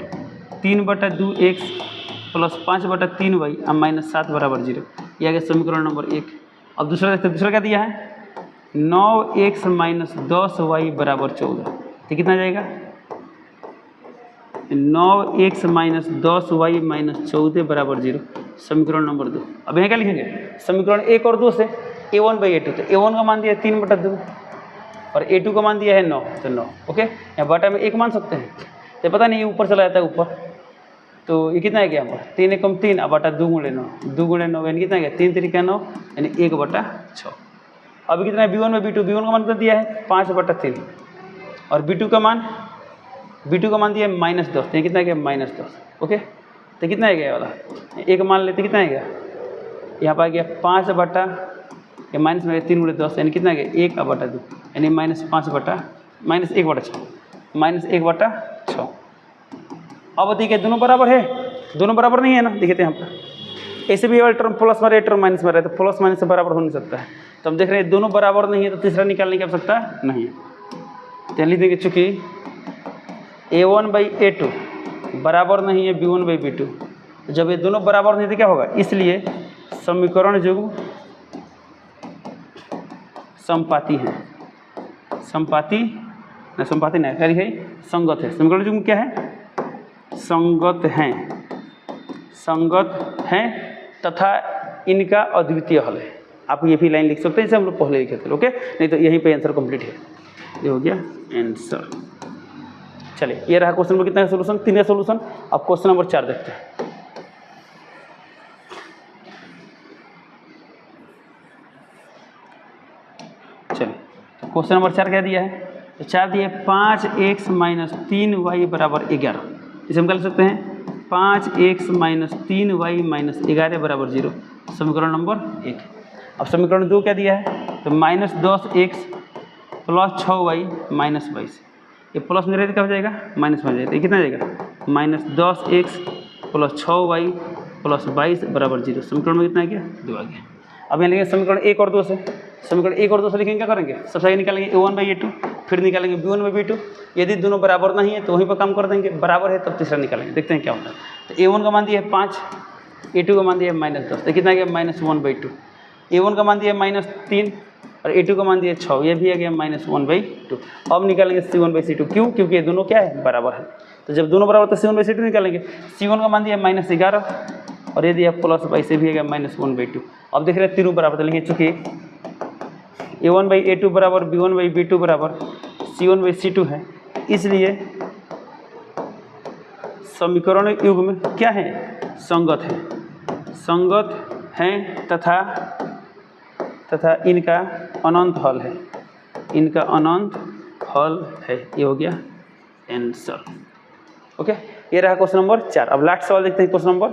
3/2x + 5/3y - 7 = 0। यह आ गया समीकरण नंबर 1। अब दूसरा देखते हैं, दूसरा क्या दिया है 9x - 10y = 14। तो कितना जाएगा 9x - 10y - 14 = 0। समीकरण नंबर 2। अब यहाँ क्या लिखेंगे समीकरण 1 और 2 से a1/a2। तो a1 का मान दिया है 3/2 और a2 का मान दिया है 9, तो 9। ओके, यहाँ बटा में 1 मान सकते हैं, तो पता नहीं ये ऊपर चला जाता है ऊपर, तो ये कितना है क्या यहाँ पर 3 × 3 अब बटा 2 × 9, 2 × 9 यानी कितना है 3 × 3 = 9 यानी 1/6। अभी कितना है b1/b2, b1 का मान कितना दिया है 5/3 और b2 का मान दिया है -10, तो कितना है -10। ओके, तो कितना है वाला 1 मान लेते, कितना है यहाँ पर आ गया 5 बटा या माइनस में 3 × 10 यानी कितना है 1/2 यानी -1/6 -1/6। अब बताइए क्या दोनों बराबर है? दोनों बराबर नहीं है ना, देखते हैं यहाँ पर ऐसे भी टर्म प्लस में रहे टर्म माइनस में रहे तो प्लस माइनस से बराबर हो नहीं सकता है। तो हम देख रहे हैं दोनों बराबर नहीं है तो तीसरा निकालने की आवश्यकता नहीं है। तो लिख देंगे चूँकि a1/a2 बराबर नहीं है b1/b2, जब ये दोनों बराबर नहीं तो क्या होगा, इसलिए समीकरण युग्म समपाती है। समपाती नहीं क्या है, संगत है। समीकरण युग्म क्या है? संगत हैं तथा इनका अद्वितीय हल है। आप ये भी लाइन लिख सकते हैं, इसे हम लोग पहले लिखे थे, ओके। नहीं तो यहीं पे आंसर कंप्लीट है, ये हो गया आंसर। चलिए ये रहा क्वेश्चन नंबर कितना का सोल्यूशन, 3 का सोल्यूशन। अब क्वेश्चन नंबर 4 देखते हैं। चलिए क्वेश्चन नंबर 4 क्या दिया है? तो 4 दिया है 5x - 3y = 11। इसे हम क्या लिख सकते हैं? 5x - 3y - 11 = 0, समीकरण नंबर 1। अब समीकरण 2 क्या दिया है? तो -10x + 6y - 22। ये प्लस में रहते क्या हो जाएगा? माइनस में जाएगा। ये कितना जाएगा? -10x + 6y + 22 = 0, समीकरण में कितना आ गया? 2 आ गया। अब यहाँ लिखेंगे समीकरण 1 और 2 से। समीकरण 1 और 2 से लिखेंगे क्या करेंगे? सबसे आगे निकालेंगे a1/a2, फिर निकालेंगे b1/b2। यदि दोनों बराबर नहीं है तो वहीं पर काम कर देंगे, बराबर है तब तीसरा निकालेंगे। देखते हैं क्या होता है। तो a1 का मान दिया है 5, a2 का मान दिया है -10, तो कितना आ गया? -1/2। a1 का मान दिया है -3 और a2 का मान दिया है 6, ये भी आ गया -1/2। अब निकालेंगे c1/c2। क्यों? क्योंकि ये दोनों क्या है? बराबर है। तो जब दोनों बराबर तो c1/c2 निकालेंगे। c1 का मान दिया है -11 और ये दिया +22, से भी आ गया -1/2। अब देख रहे हैं तीनों बराबर, तो लेंगे चूँकि a1/a2 = b1/b2 = c1/c2 है, इसलिए समीकरण युग्म क्या है? संगत हैं तथा इनका अनंत हल है। इनका अनंत हल है, ये हो गया आंसर, ओके। ये रहा क्वेश्चन नंबर 4। अब लास्ट सवाल देखते हैं, क्वेश्चन नंबर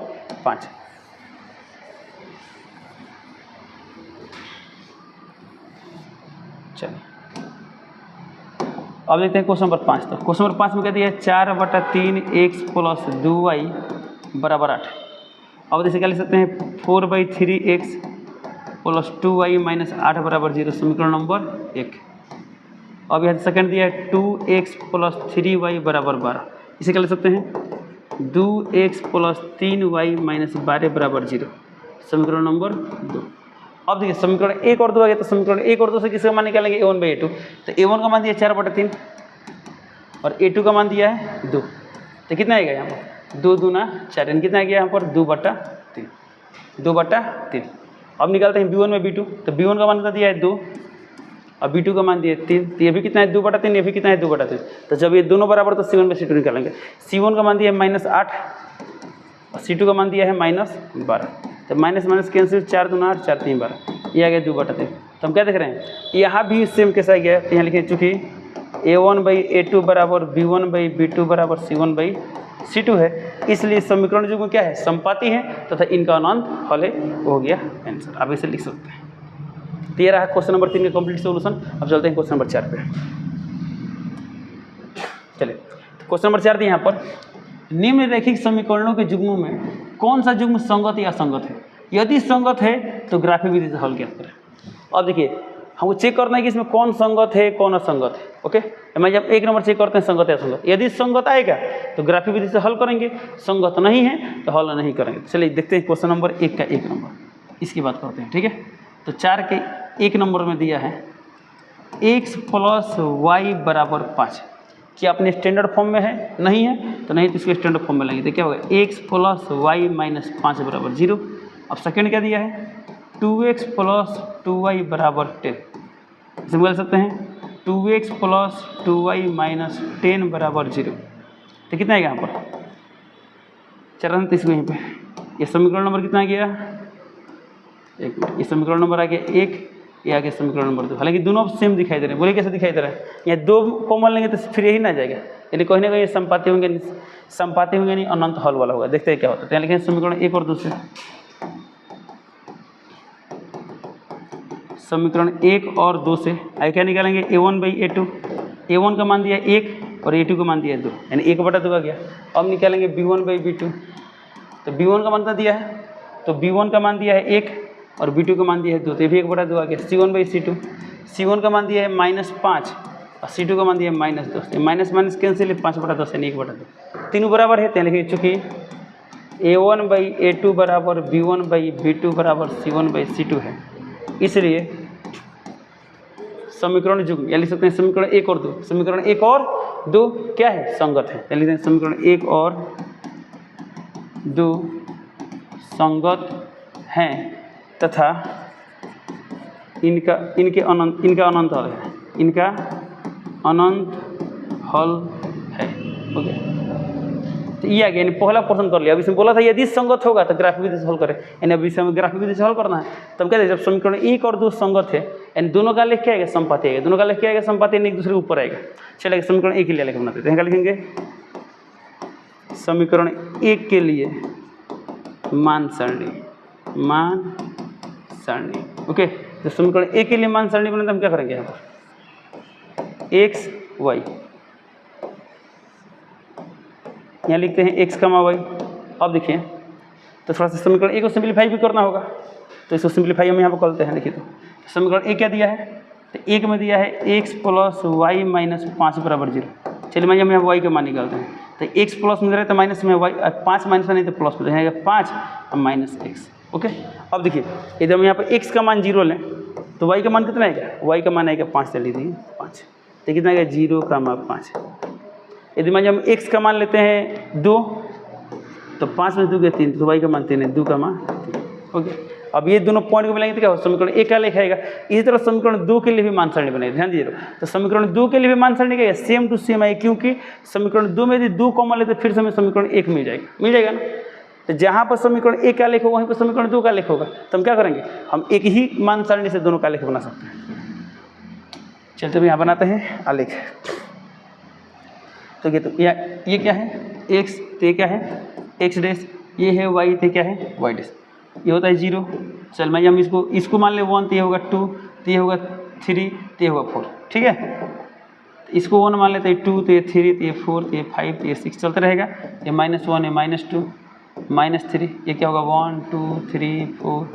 5। चलिए अब देखते हैं क्वेश्चन नंबर 5। तो क्वेश्चन नंबर 5 में क्या दिया है? 4/3x + 2y = 8। अब जैसे क्या लिख सकते हैं? 4/3x + 2y - 8 = 0, समीकरण नंबर 1। अब यहाँ सेकंड दिया है 2x + 3y = 12। इसे क्या लिख सकते हैं? 2x + 3y - 12 = 0, समीकरण नंबर 2। अब देखिए समीकरण 1 और 2 आ गया, तो समीकरण 1 और 2 से किसका मान निकालेंगे? a1/a2। तो a1 का मान दिया है 4/3 और a2 का मान दिया है 2, तो कितना आएगा यहाँ पर? 2 दूना 4, यानी कितना आ गया यहाँ पर? 2/3, 2/3। अब निकालते हैं b1/b2। तो b1 का मान कितना दिया है? 2 और b2 का मान दिया है 3, तो ये भी कितना है? 2/3, ये भी कितना है? 2/3। तो जब ये दोनों बराबर तो c1/c2 निकालेंगे। c1 का मान दिया है -8 और c2 का मान दिया है -12, तो माइनस माइनस कैंसिल, 4 दूना 8, 4 3 12, ये आ गया 2/3। तो हम क्या देख रहे हैं? यहाँ भी सेम कैसा गया? तो यहाँ लिखें चूँकि a1/a2 = b1/b2 = c1/c2 है, इसलिए समीकरण जो क्या है? समपाती है तथा इनका अनंत हल है, वो हो गया आंसर। आप इसे लिख सकते हैं। तो ये रहा क्वेश्चन नंबर 3 का कंप्लीट सॉल्यूशन। अब चलते हैं क्वेश्चन नंबर 4 पे। चलिए क्वेश्चन नंबर 4 दिए यहाँ पर, निम्न रैखिक समीकरणों के युग्मों में कौन सा युग्म संगत या असंगत है? यदि संगत है तो ग्राफिक विधि से हल ज्ञात करें। अब देखिए हमको चेक करना है कि इसमें कौन संगत है कौन असंगत है, ओके। मैं जब 1 नंबर चेक करते हैं संगत या असंगत, यदि संगत आएगा तो ग्राफिक विधि से हल करेंगे, संगत नहीं है तो हल नहीं करेंगे। चलिए देखते हैं क्वेश्चन नंबर 1 का 1 नंबर, इसकी बात करते हैं, ठीक है। तो 4 के 1 नंबर में दिया है x + y = 5। क्या अपने स्टैंडर्ड फॉर्म में है? नहीं है, तो नहीं तो इसको स्टैंडर्ड फॉर्म में लेंगे, तो क्या होगा? x + y - 5 = 0। अब सेकेंड क्या दिया है? 2x + 2y = 10। इसे बोल सकते हैं 2x + 2y - 10 = 0। तो कितना आएगा यहाँ पर? चरण तीसरे यहीं पे, ये समीकरण नंबर कितना आ गया? 1 मिनट, ये समीकरण नंबर आ गया 1, ये आ गया समीकरण नंबर 2। हालांकि दोनों सेम दिखाई दे रहे हैं, बोले कैसे दिखाई दे रहा है? यहाँ 2 कॉमन लेंगे तो फिर यही ना जाएगा, यानी कहीं ना कहीं संपाती होंगे नहीं, अनंत हल वाला होगा। देखते हैं क्या होता है। तो यहाँ लिखें समीकरण 1 और 2 से, समीकरण 1 और 2 से आगे क्या निकालेंगे? a1/a2। a1 का मान दिया 1 और A2 का मान दिया है 2, यानी 1/2 आ गया। अब निकालेंगे B1/B2, तो B1 का मान कितना दिया है, तो B1 का मान दिया है 1 और B2 का मान दिया है 2, तो ये भी 1/2 आ गया। C1/C2, C1 का मान दिया है -5 और C2 का मान दिया है -10, ये माइनस माइनस कैंसिल है, 5/10 यानी 1/2, तीनों बराबर है। तो लिखिए चूँकि A1/A2 बराबर B1/B2 बराबर C1/C2 है, इसलिए समीकरण युग्म या लिख सकते हैं समीकरण 1 और 2, समीकरण 1 और 2 क्या है, संगत है। लिख सकते हैं समीकरण 1 और 2 संगत हैं तथा इनका अनंत हल है, इनका अनंत हल है। ओके, तो ये आ गया, यानी पहला क्वेश्चन कर लिया। अब इसमें बोला था यदि संगत होगा तो ग्राफिक विधि से हल करें, यानी अभी हमें ग्राफिक विधि से हल करना है। तब क्या है, जब समीकरण 1 और 2 संगत है, यानी दोनों का लेख क्या आएगा, संपाती आएगा, दोनों का लेख क्या आएगा, संपाती, यानी एक दूसरे के ऊपर आएगा। चलिए समीकरण 1 के लिए लेख बनाते हैं, क्या लिखेंगे, समीकरण 1 के लिए मान सारणी। ओके, तो समीकरण 1 के लिए मान सारणी बनाते हम क्या करेंगे, यहाँ पर x y, यहाँ लिखते हैं x, y। अब देखिए, तो थोड़ा सा समीकरण 1 को सिंप्लीफाई भी करना होगा, तो इसको सिंप्लीफाई हम यहाँ पर करते हैं। देखिए तो समीकरण 1 क्या दिया है, तो 1 में दिया है x + y - 5 = 0। चलिए मैं यहाँ y का मान निकालते हैं, तो x प्लस में दे रहे तो माइनस में y, 5 माइनस में नहीं तो प्लस में रहेगा 5 और -x। ओके, अब देखिए यदि हम यहाँ पर x का मान 0 लें तो y का मान कितना आएगा, y का मान आएगा 5, चलिए लीजिए 5, तो कितना आएगा 0,5। यदि मान हम x का मान लेते हैं 2, तो 5 में 2 के 3, तो y का मान 3 है, 2 का मान 3। ओके, अब ये दोनों पॉइंट को मिलाएंगे तो क्या हो, समीकरण 1 का लेख आएगा। इसी तरह समीकरण 2 के लिए भी मान सारणी बनेगी, ध्यान दीजिए। तो समीकरण 2 के लिए भी मान सारणी क्या है, सेम टू सेम है, क्योंकि समीकरण 2 में यदि 2 कॉमन लेते फिर से हमें समीकरण 1 मिल जाएगा ना। तो जहाँ पर समीकरण 1 का लेख होगा वहीं पर समीकरण 2 का लेख होगा, तो हम क्या करेंगे, हम एक ही मान सारणी से दोनों का लेख बना सकते हैं। चलते हम यहाँ बनाते हैं आलेख। तो ये क्या है, x, तो ये क्या है x डैश, ये है y, तो क्या है y डैश, ये होता है 0। चल मैं हम इसको मान ले 1, तो ये होगा 2, तो ये होगा 3, तो ये होगा 4, ठीक है। तो इसको 1 मान लेते हैं, 2, तो ये 3, तो ये 4, तो ये 5, तो ये 6, चलता रहेगा। ये -1 है, -2, -3, ये क्या होगा 1 2 3 4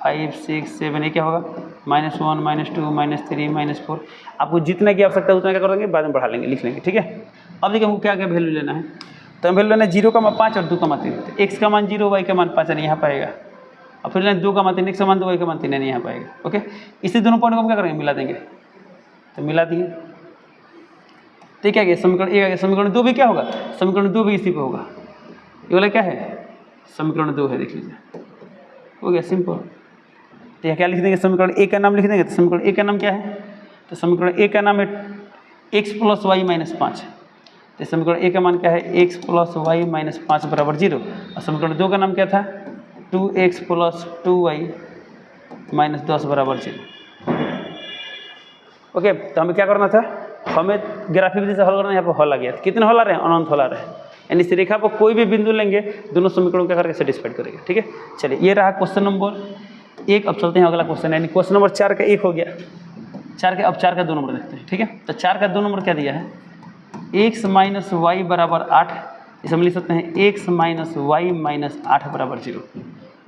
5 6 7, ये क्या होगा -1 -2 -3 -4। आपको जितना की आवश्यकता है उतना क्या करेंगे, बाद में बढ़ा लेंगे, लिख लेंगे, ठीक है। अब देखिए हमको क्या क्या वैल्यू लेना है, तो हम वैल्यू लेना है 0,5 और 2,3। तो x का मान 0, y का मान 5 है, यहाँ पाएगा। और फिर लेना 2,3, x का मान 2, y का मान 3 है, यहाँ पाएगा। ओके, इसी दोनों पॉइंट को हम क्या करेंगे, मिला देंगे, तो मिला दिए, तो क्या गया समीकरण 1 आ गया। समीकरण 2 भी क्या होगा, समीकरण 2 भी इसी पे होगा, ये वाला क्या है, समीकरण 2 है, देख लीजिए, हो गया सिंपल। तो यह क्या लिख देंगे, समीकरण 1 का नाम लिख देंगे। तो समीकरण 1 का नाम क्या है, तो समीकरण 1 का नाम है x + y - 5। तो समीकरण 1 का मान क्या है, x + y - 5 = 0। और समीकरण 2 का नाम क्या था, 2x + 2y - 10 = 0। ओके, तो हमें क्या करना था, हमें ग्राफिक विधि से हल करना है। यहाँ पर हल आ गया, कितने हल आ रहे हैं, अनंत हल आ रहे हैं, यानी इस रेखा पर कोई भी बिंदु लेंगे दोनों समीकरणों क्या करके सेटिस्फाइड करेगा, ठीक है। चलिए ये रहा क्वेश्चन नंबर 1। अब चलते हैं अगला क्वेश्चन, यानी क्वेश्चन नंबर 4 का 1 हो गया, 4 के अब 4 का 2 नंबर देखते हैं, ठीक है। तो 4 का 2 नंबर क्या दिया है, x - y = 8। इसे हम लिख सकते हैं x - y - 8 = 0।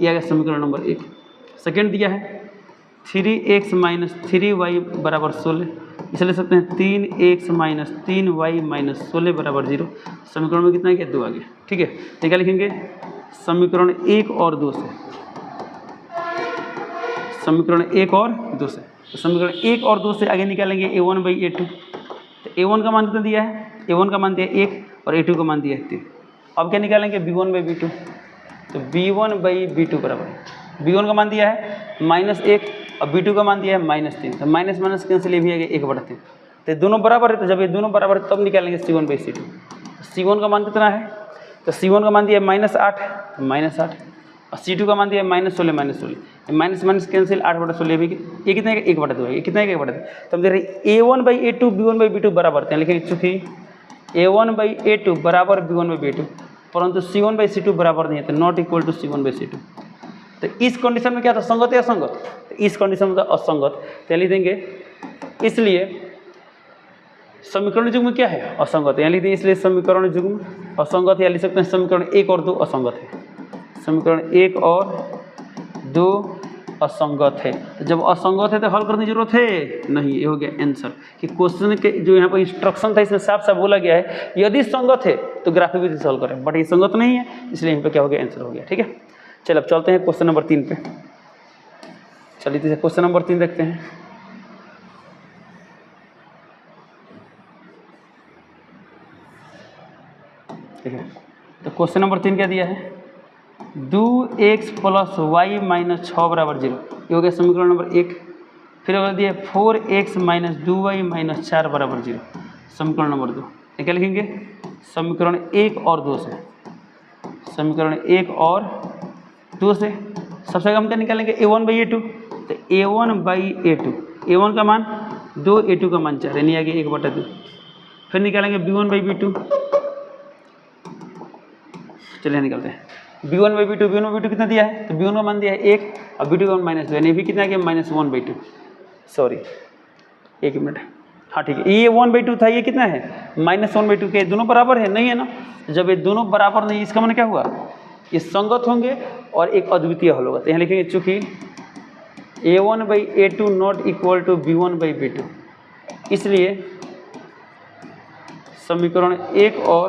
ये आ गया समीकरण नंबर 1। सेकेंड दिया है 3x - 3y = 16। इसे लिख सकते हैं 3x - 3y - 16 = 0। समीकरण में कितना गया, 2 आ गया, ठीक है। तो क्या लिखेंगे, समीकरण 1 और 2 से, समीकरण 1 और 2 से, तो समीकरण 1 और 2 से आगे निकालेंगे a1/a2। तो a1 का मान कितना दिया है, a1 का मान दिया है 1 और a2 का मान दिया है 3। अब क्या निकालेंगे, b1/b2। तो b1/b2 बराबर, b1 का मान दिया है -1 और b2 का मान दिया है -3। तो माइनस माइनस कैंसिल, ये भी आ गया 1/3। तो दोनों बराबर है, तो जब ये दोनों बराबर है तब निकालेंगे c1/c2। c1 का मान कितना है, तो c1 का मान दिया है -8, -8, और c2 का मान दिया है -16, -16। माइनस माइनस कैंसिल, 8/16 भी, ये कितना है 1/2 है, ये कितना है 1/2। तो हम देख रहे हैं a1/a2 b1/b2 बराबर थे, लेकिन चूँकि a1/a2 बराबर b1/b2, परंतु c1/c2 बराबर नहीं है, तो नॉट इक्वल टू c1/c2। तो इस कंडीशन में क्या था, संगत या असंगत, तो इस कंडीशन में तो असंगत, तो लिख देंगे इसलिए समीकरण युग्म क्या है? असंगत है, यहाँ लिख दिए, इसलिए समीकरण युग्म असंगत है, या लिख सकते हैं समीकरण 1 और 2 असंगत है। समीकरण 1 और 2 असंगत है। तो जब असंगत है तो हल करने की जरूरत है नहीं, ये हो गया आंसर। कि क्वेश्चन के जो यहाँ पर इंस्ट्रक्शन था इसमें साफ साफ बोला गया है यदि संगत है तो ग्राफिक विधि से हल करें, बट ये संगत नहीं है, इसलिए यहाँ पे क्या हो गया? आंसर हो गया। ठीक है, चलो अब चलते हैं क्वेश्चन नंबर 3 पे। चलिए क्वेश्चन नंबर 3 देखते हैं। ठीक है, तो क्वेश्चन नंबर 3 क्या दिया है? 2x + y - 6 = 0, ये हो गया समीकरण नंबर 1। फिर अगर दिया 4x - 2y - 4 = 0, समीकरण नंबर 2। ये क्या लिखेंगे? समीकरण 1 और 2 से, समीकरण 1 और 2 से सबसे कम क्या निकालेंगे? a1/a2, तो a1/a2, a1 का मान 2, a2 का मान 4, यानी आगे 1/2। फिर निकालेंगे b1/b2, चलिए निकलते हैं। b1/b2, b1/b2 कितना दिया है? तो b1 का मान दिया है 1 और b2 का मान -2, यानी भी कितना आ गया? -1/2। सॉरी, एक मिनट, हाँ ठीक है, ये 1/2 था, ये कितना है? -1/2 के दोनों बराबर है नहीं है ना? जब ये दोनों बराबर नहीं, इसका मान क्या हुआ? ये संगत होंगे और एक अद्वितीय हल होगा। तो यहाँ लिखेंगे चूंकि a1/a2 not equal to b1/b2, इसलिए समीकरण 1 और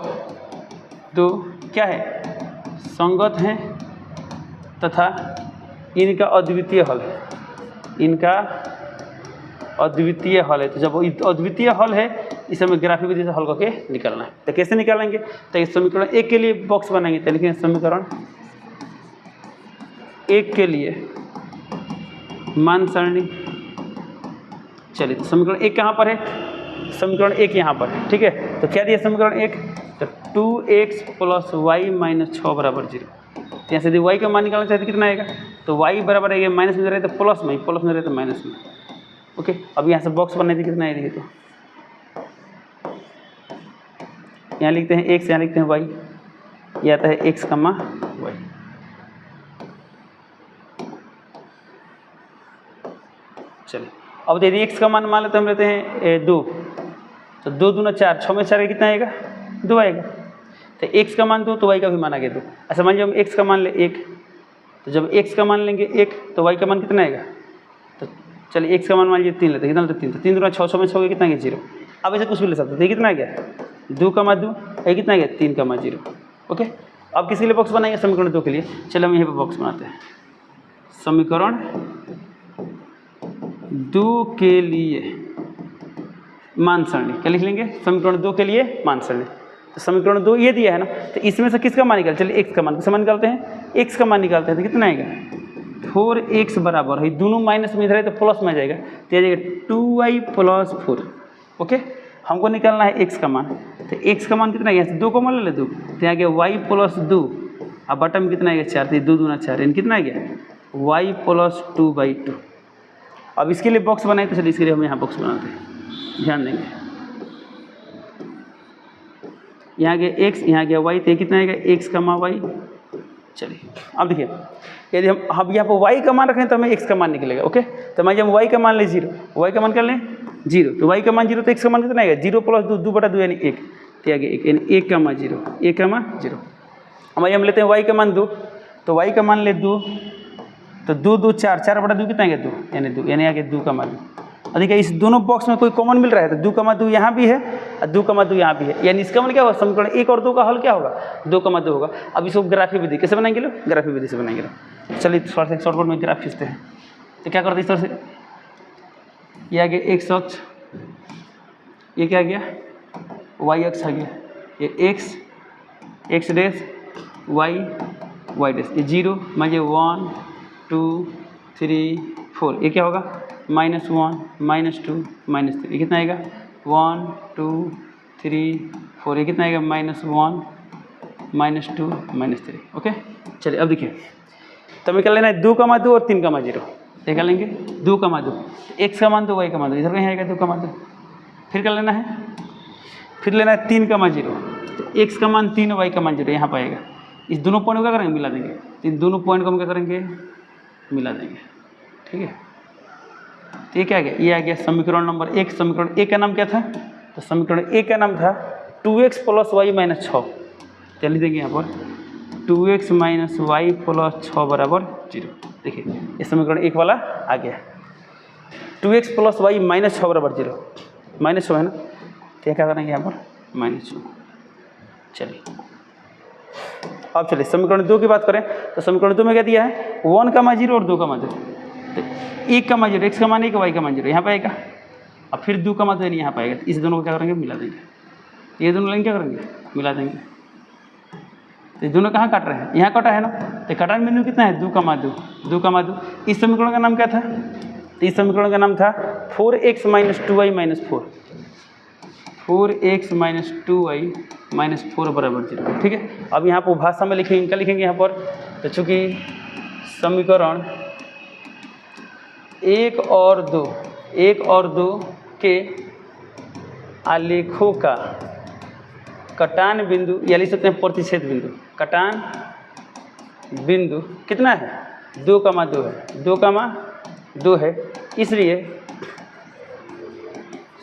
2 क्या है? संगत हैं तथा इनका अद्वितीय हल है, इनका अद्वितीय हल है। तो जब अद्वितीय हल है इसे हमें ग्राफिक विधि से हल करके निकालना है। तो कैसे निकालेंगे? तो इस समीकरण 1 के लिए बॉक्स बनाएंगे, तो लिखेंगे समीकरण 1 के लिए मान सारणी। चलिए, तो समीकरण 1 कहाँ पर है? समीकरण 1 यहाँ पर है। ठीक है, तो क्या दिया समीकरण 1? तो 2x + y - 6 = 0। यहाँ से यदि y का मान निकालना चाहते कितना आएगा? तो y बराबर है, माइनस में रहे तो प्लस में, प्लस में रहे तो माइनस में। ओके, अब यहाँ से बॉक्स बनने थी, कितना आएगी? तो यहाँ लिखते हैं x, यहाँ लिखते हैं y, यह आता है x, y। चलिए, अब यदि x का मान मान लेते हम लेते हैं 2, तो 2 दूना 4, 6 में 4 कितना आएगा? 2 आएगा। तो x का मान 2 तो y का भी मान आ गया 2। ऐसा मान लीजिए हम x का मान ले 1, तो जब x का मान लेंगे 1 तो y का मान कितना आएगा? तो चलिए x का मान मान लीजिए 3 लेते हैं, कितना लेते? 3, तो 3 दूना 6, 6 में 6 कितना आ गया? 0। अब ऐसे कुछ भी ले सकते हैं। तो ये कितना आ गया? 2, 2, ये कितना आ गया? 3, 0। ओके, अब किसके लिए बॉक्स बनाएंगे? समीकरण 2 के लिए। चलो हम यहाँ पर बॉक्स बनाते हैं। समीकरण 2 के लिए मान सारणी क्या लिख लेंगे? समीकरण 2 के लिए मान सारणी। तो समीकरण 2 ये दिया है ना, तो इसमें से किसका मान निकाल? चलिए x का मान, किसका मान निकालते हैं? x का मान निकालते हैं, तो कितना आएगा? 4x बराबर है, दोनों माइनस में इधर है तो प्लस में आ जाएगा, तो आ जाएगा 2y + 4। ओके, हमको निकालना है x का मान। तो x का मान कितना? यहाँ से 2 को मान ले 2, तो यहाँ गया y + 2, अब बटन में कितना आएगा? 4, तो 2 दूना 4, यानी कितना आ गया? y + 2/2। अब इसके लिए बॉक्स बनाए, तो चलिए इसके लिए हम यहाँ बॉक्स बनाते हैं, ध्यान देंगे। यहाँ गया x, यहाँ गया y, तो कितना आएगा? x, y। चलिए, अब देखिए, यदि हम यहाँ पर y का मान रखें तो हमें x का मान निकलेगा। ओके, तो मान हम y का मान ले 0, y का मान कर लें 0, तो y का मान 0, तो x का मान कितना आएगा? 0 + 2, 2/2 यानी 1, तो आगे 1, यानी 1, 0, 1, 0। हमारे हम लेते हैं y का मान 2, तो y का मान ले 2, तो 2, 2, 4, 4/2 कितना आएगा? 2, यानी 2, यानी आगे 2 का मान। अधिक इस दोनों बॉक्स में कोई कॉमन मिल रहा है, तो 2, यहाँ भी है और 2, यहाँ भी है, यानी इसका मान क्या होगा? समीकरण 1 और 2 का हल क्या होगा? 2, होगा। अब इसको ग्राफिक विधि कैसे बनाएंगे? लोग ग्राफिक विधि से बनाएंगे। चलिए थोड़ा सा शॉर्टकट में ग्राफ खींचते हैं। तो क्या करते हैं इस तरह से, ये आ गया x अक्ष, ये क्या आ गया? y अक्ष आ गया, ये x डैश, y डैश, ये 0 मान लीजिए 1, 2, 3, 4, ये क्या होगा? -1, -2, -3, ये कितना आएगा? 1, 2, 3, 4, ये कितना आएगा? -1, -2, -3। ओके, चलिए अब देखिए, तो हमें क्या लेना है? 2, 2 और 3, 0। ये क्या लेंगे? 2, 2, x का मान 2, y का मान 2, इधर कहीं आएगा 2, 2। फिर क्या लेना है? फिर लेना है 3, 0, तो x का मान 3 और y का मान 0 यहाँ पाएगा। इस दोनों पॉइंट को क्या करेंगे? मिला देंगे। इन दोनों पॉइंट को हम क्या करेंगे? मिला देंगे। ठीक है, तो ये क्या आ गया? ये आ गया समीकरण नंबर 1। समीकरण 1 का नाम क्या था? तो समीकरण ए का नाम था 2x + y - 6। चल लिख देंगे यहाँ पर 2x - y + 6 = 0। देखिए ये समीकरण एक वाला आ गया। 2x + y - 6 = 0, -6 है ना, तो क्या करेंगे यहाँ पर -6। चलिए अब चलिए समीकरण 2 की बात करें तो समीकरण 2 में क्या दिया है 1, 0 और 2, 0। तो 1, 0 x का मान 1, y का मान 0 यहाँ पे आएगा, अब फिर 2 का मान नहीं यहाँ पाएगा। इस दोनों को क्या करेंगे मिला देंगे, ये दोनों लाइन क्या करेंगे मिला देंगे। तो ये दोनों कहाँ काट रहे हैं, यहाँ काटा है ना, तो कटान बिंदु कितना है 2, 2। इस समीकरण का नाम क्या था, तो इस समीकरण का नाम था 4x - 2y - 4, 4x - 2y - 4 = 0। ठीक है, अब यहाँ पर भाषा में लिखेंगे, क्या लिखेंगे यहाँ पर, तो चूँकि समीकरण 1 और 2 के आलेखों का कटान बिंदु या लिख सकते हैं प्रतिच्छेद बिंदु, कटान बिंदु कितना है 2, 2 है, 2, 2 है। इसलिए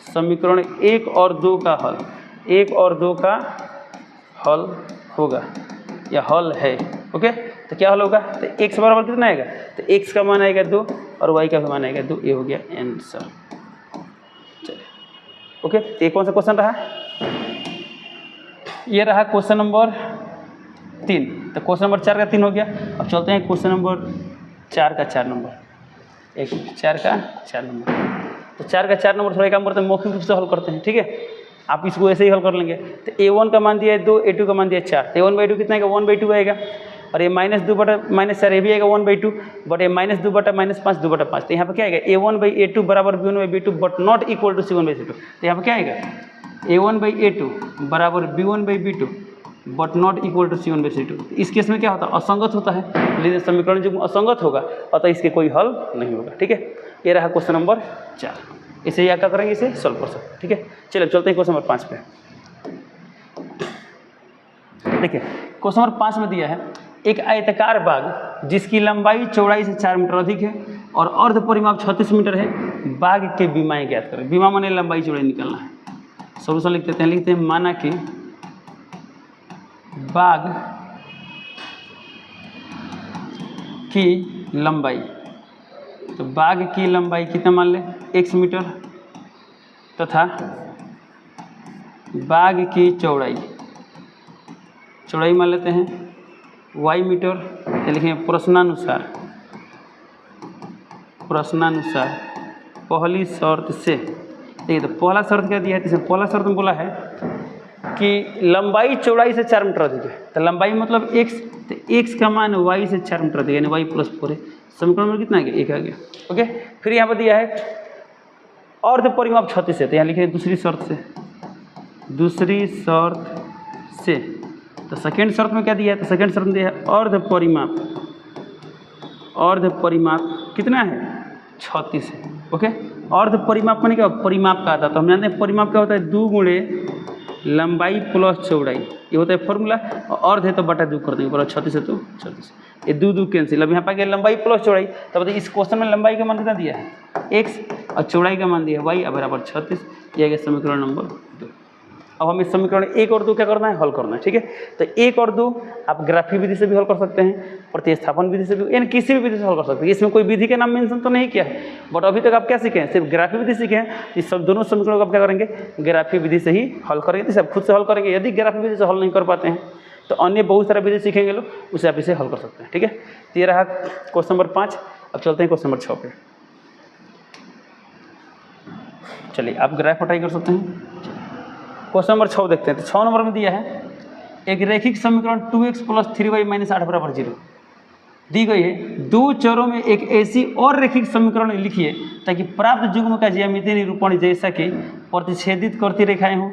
समीकरण 1 और 2 का हल, 1 और 2 का हल होगा या हल है। ओके, तो क्या हल होगा, तो x बराबर कितना आएगा, तो x का मान आएगा 2 और y का भी मान आएगा 2। ये हो गया आंसर। चलिए ओके, तो ये कौन सा क्वेश्चन रहा, ये रहा क्वेश्चन नंबर 3। तो क्वेश्चन नंबर 4 का 3 हो गया। अब चलते हैं क्वेश्चन नंबर 4 का 4 नंबर, 4 का 4 नंबर। तो 4 का 4 नंबर थोड़ा काम करते हैं, मौखिक रूप से हल करते हैं। ठीक है, आप इसको ऐसे ही हल कर लेंगे। तो a1 का मान दिया है 2, a2 का मान दिया है 4, तो a1/2 कितना आएगा 1/2 आएगा, और ये -2/-4 ये भी आएगा 1/2, बट ये -2/-5 2/5। तो यहाँ पर क्या आएगा a1/a2 बराबर b1/b2 but not equal to c1/c2। तो यहाँ पर क्या आएगा a1/a2 बराबर b1/b2 but not equal to c1/c2। इस केस में क्या होता है असंगत होता है, लेकिन समीकरण जो असंगत होगा अतः इसके कोई हल नहीं होगा। ठीक है, ये रहा क्वेश्चन नंबर 4। इसे या क्या करेंगे, इसे सॉल्व कर सकते हैं। ठीक है, चलिए चलते हैं क्वेश्चन नंबर 5 पे। देखिए क्वेश्चन नंबर 5 में दिया है एक आयताकार बाग जिसकी लंबाई चौड़ाई से 4 मीटर अधिक है और अर्ध परिमाप 36 मीटर है, बाग के बीमाएँ ज्ञात करें। बीमा माने लंबाई चौड़ाई निकालना है। सॉल्यूशन लिख देते हैं, लिखते हैं माना कि बाग की लंबाई, तो बाग की लंबाई कितना मान ले x मीटर तथा बाग की चौड़ाई मान लेते हैं y मीटर। तो लिखेंगे प्रश्नानुसार पहली शर्त से। देखिए तो पहला शर्त क्या दिया है, इसमें पहला शर्त में बोला है कि लंबाई चौड़ाई से 4 मीटर अधिक है। तो लंबाई मतलब x, तो x का मान y से 4 मीटर अधिक यानी y + 4 है। समीकरण में कितना आ गया 1 आ गया। ओके, फिर यहाँ पर दिया है अर्ध परिमाप 36 है, तो यहाँ लिखे दूसरी शर्त से। तो सेकेंड शर्त में क्या दिया है, तो सेकेंड शर्त में दिया है अर्ध परिमाप कितना है 36 है। ओके, अर्ध परिमाप माने क्या परिमाप का आता है, तो हम जानते हैं परिमाप क्या होता है 2 गुणे लंबाई प्लस चौड़ाई, ये होता है फॉर्मूला। और अर्ध है तो बटा 2 कर देंगे, बोला 36 है तो 36, ये 2 कैंसिल। अब यहाँ पर गया लंबाई प्लस चौड़ाई, तब तो इस क्वेश्चन में लंबाई का मान कितना दिया है x और चौड़ाई का मान दिया है y बराबर 36। ये गया समीकरण नंबर 2। अब हमें समीकरण 1 और 2 क्या करना है, हल करना है। ठीक है, तो 1 और 2 आप ग्राफी विधि से भी हल कर सकते हैं, प्रतिस्थापन विधि से भी, यानी किसी भी विधि से हल कर सकते हैं। इसमें कोई विधि के नाम मेंशन तो नहीं किया है, बट अभी तक आप क्या सीखे हैं, सिर्फ ग्राफी विधि सीखे हैं। इस सब दोनों समीकरणों को आप क्या करेंगे ग्राफी विधि से ही हल करेंगे, तो आप खुद से हल करेंगे। यदि ग्राफी विधि से हल नहीं कर पाते हैं तो अन्य बहुत सारा विधि सीखेंगे लोग, उसे आप इसे हल कर सकते हैं। ठीक है, तो ये रहा क्वेश्चन नंबर 5। अब चलते हैं क्वेश्चन नंबर 6 पे। चलिए आप ग्राफ हटाई कर सकते हैं। क्वेश्चन नंबर 6 देखते हैं। तो 6 नंबर में दिया है एक रैखिक समीकरण 2x + 3y - 8 बराबर 0 दी गई है। 2 चरों में एक ऐसी और रैखिक समीकरण लिखिए ताकि प्राप्त युग्म का ज्यामितीय निरूपण जैसा कि प्रतिच्छेदित करती रेखाएं हों,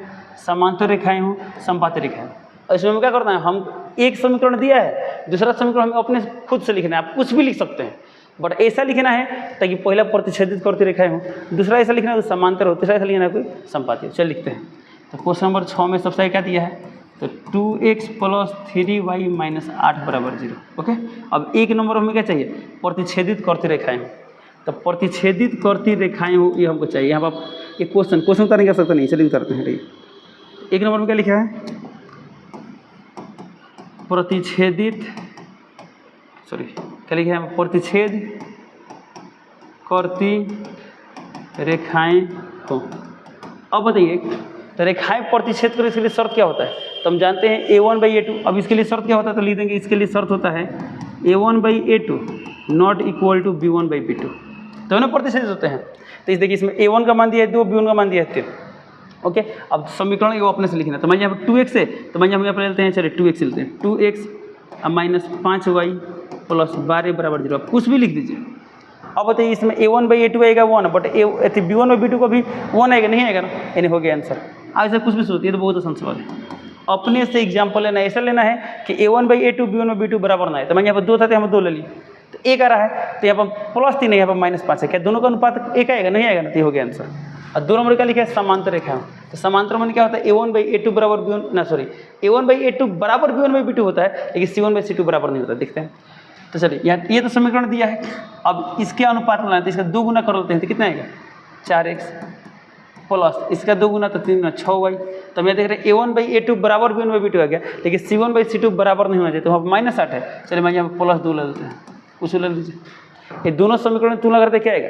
समांतर रेखाएं हों, संपाती रेखाएं हों। इसमें क्या करना है, हम एक समीकरण दिया है, दूसरा समीकरण हमें अपने खुद से लिखना है। आप कुछ भी लिख सकते हैं, बट ऐसा लिखना है ताकि पहला प्रतिच्छेदित करती रेखाएं हों, दूसरा ऐसा लिखना है कोई समांतर हो, तीसरा ऐसा लिखना है कोई संपाती हो। चल लिखते हैं। तो क्वेश्चन नंबर 6 में सबसे क्या दिया है, तो 2x + 3y - 8 बराबर 0। ओके, अब 1 नंबर हमें क्या चाहिए, प्रतिच्छेदित करती रेखाएं हो। तो प्रतिच्छेदित करती रेखाएं हो ये हमको चाहिए। यहाँ पर एक क्वेश्चन उतारने की आवश्यकता नहीं, चलिए उतारते हैं। एक नंबर में क्या लिखा है, प्रतिच्छेदित, सॉरी क्या लिखा है, प्रतिच्छेद करती रेखाएं हो। अब बताइए, तो रेखाएं प्रतिच्छेद करें, इसके लिए शर्त क्या होता है? तो हम जानते हैं A1/A2। अब इसके लिए शर्त क्या होता है, तो लिख देंगे, इसके लिए शर्त होता है A1/A2 not equal to B1/B2। तो ना प्रतिच्छेद होते हैं। तो इस देखिए, इसमें A1 का मान दिया है 2, B1 का मान दिया है 3। ओके, अब समीकरण वो अपने से लिखना। तो मान यहाँ पर 2x है, तो मान हम यहाँ पर लेते हैं, चलिए 2x लेते हैं, 2x माइनस 5y प्लस 12 बराबर 0। आप कुछ भी लिख दीजिए। अब बताइए, इसमें A1/A2 आएगा 1, बट B1/B2 को भी 1 आएगा, नहीं आएगा ना, यानी हो गया आंसर। अब ऐसा कुछ भी सोचिए, तो बहुत आसान सवाल है। अपने से एग्जाम्पल लेना है, ऐसा लेना है कि A1/A2 B1/B2 बराबर ना है। तो मैं यहाँ पर 2 था, तो यहाँ पर 2 ले ली, तो 1 आ रहा है, तो यहाँ पर +3 है, यहाँ पर -5 है। क्या दोनों का अनुपात 1 आएगा, नहीं आएगा ना, तो हो गया आंसर। और 2 नंबर का लिखा है समांतर रेखा। तो समांतर मान क्या होता है, A1/A2 बराबर B1 ना, सॉरी A1/A2 बराबर B1/B2 होता है, लेकिन C1/C2 बराबर नहीं होता। देखते हैं, तो चलिए यहाँ ये तो समीकरण दिया है। अब इसके अनुपात में लाना, तो इसका 2 गुना कर लेते हैं, तो कितना आएगा 4x प्लस इसका 2 गुना, तो 3 गुना 6y। तो मैं देख रहे हैं A1/A2 बराबर B1/B2 आ गया, लेकिन C1/C2 बराबर नहीं होना चाहिए, तो वहाँ -8 है। चलिए मैं यहाँ +2 ले लेते हैं, कुछ ले लीजिए। ये दोनों समीकरण तुलना करते क्या आएगा,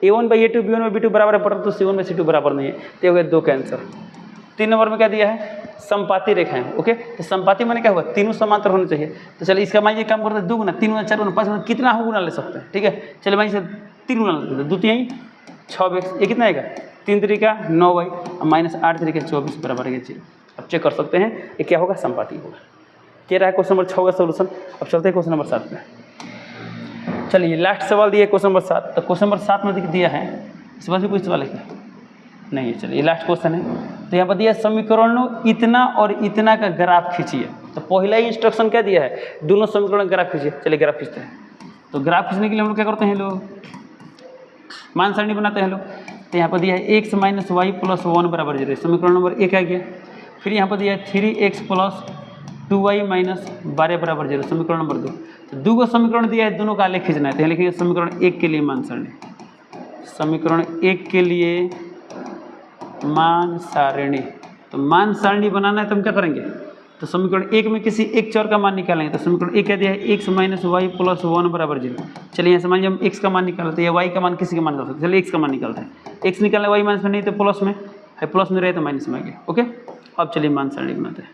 A1/A2 B1/B2 बराबर है, परंतु C1/C2 बराबर नहीं है, तो हो गया 2 का आंसर। 3 नंबर में क्या दिया है, संपाती रेखाएं। ओके, तो संपाती माने क्या हुआ, तीनों समांतर होने चाहिए। तो चलिए इसका मान ये काम करते हैं, 2 गुना, 3 गुना, 4 गुना, 5 गुना, कितना हो गुना ले सकते हैं, ठीक है। चलिए मैं इसे 3 गुना लेते हैं, 2 3 6x, ये कितना आएगा 3 तरीका 9y -8 तरीके 24 बराबर है 0। अब चेक कर सकते हैं ये क्या होगा, संपाती होगा। क्या रहा है क्वेश्चन नंबर 6 का सोल्यूशन। अब चलते हैं क्वेश्चन नंबर 7 में। चलिए लास्ट सवाल दिया है क्वेश्चन नंबर 7। तो क्वेश्चन नंबर 7 में दिया है, इस बार भी कोई सवाल है क्या, नहीं है। चलिए लास्ट क्वेश्चन है। तो यहाँ पर दिया समीकरणों इतना और इतना का ग्राफ खींचिए। तो पहला ही इंस्ट्रक्शन क्या दिया है, दोनों समीकरण ग्राफ खींचिए। चलिए ग्राफ खींचते हैं। तो ग्राफ खींचने के लिए हम लोग क्या करते हैं, लोग मान सारणी बनाते हैं लोग। तो यहाँ पर दिया है x - y + 1 बराबर 0, समीकरण नंबर 1 आ गया। फिर यहाँ पर दिया है 3x + 2y - 12 बराबर 0, समीकरण नंबर 2। तो 2 को समीकरण दिया है, दोनों का आलेख खींचना है। तो लिखिए समीकरण 1 के लिए मान सारणी, समीकरण 1 के लिए मान सारणी। तो मान सारणी बनाना है तो हम क्या करेंगे, तो समीकरण 1 में किसी एक चर का मान निकालेंगे। तो समीकरण 1 क्या दिया है, x - y + 1 बराबर 0। चलिए यहाँ से मान लीजिए हम x का मान निकालते हैं, या y का मान किसी का मान निकाल सकते हैं। चलिए x का मान निकालते हैं, x निकालना y माइनस में नहीं तो प्लस में है, प्लस में रहे तो माइनस में आ गया। ओके, अब चलिए मान सारणी बनाते हैं।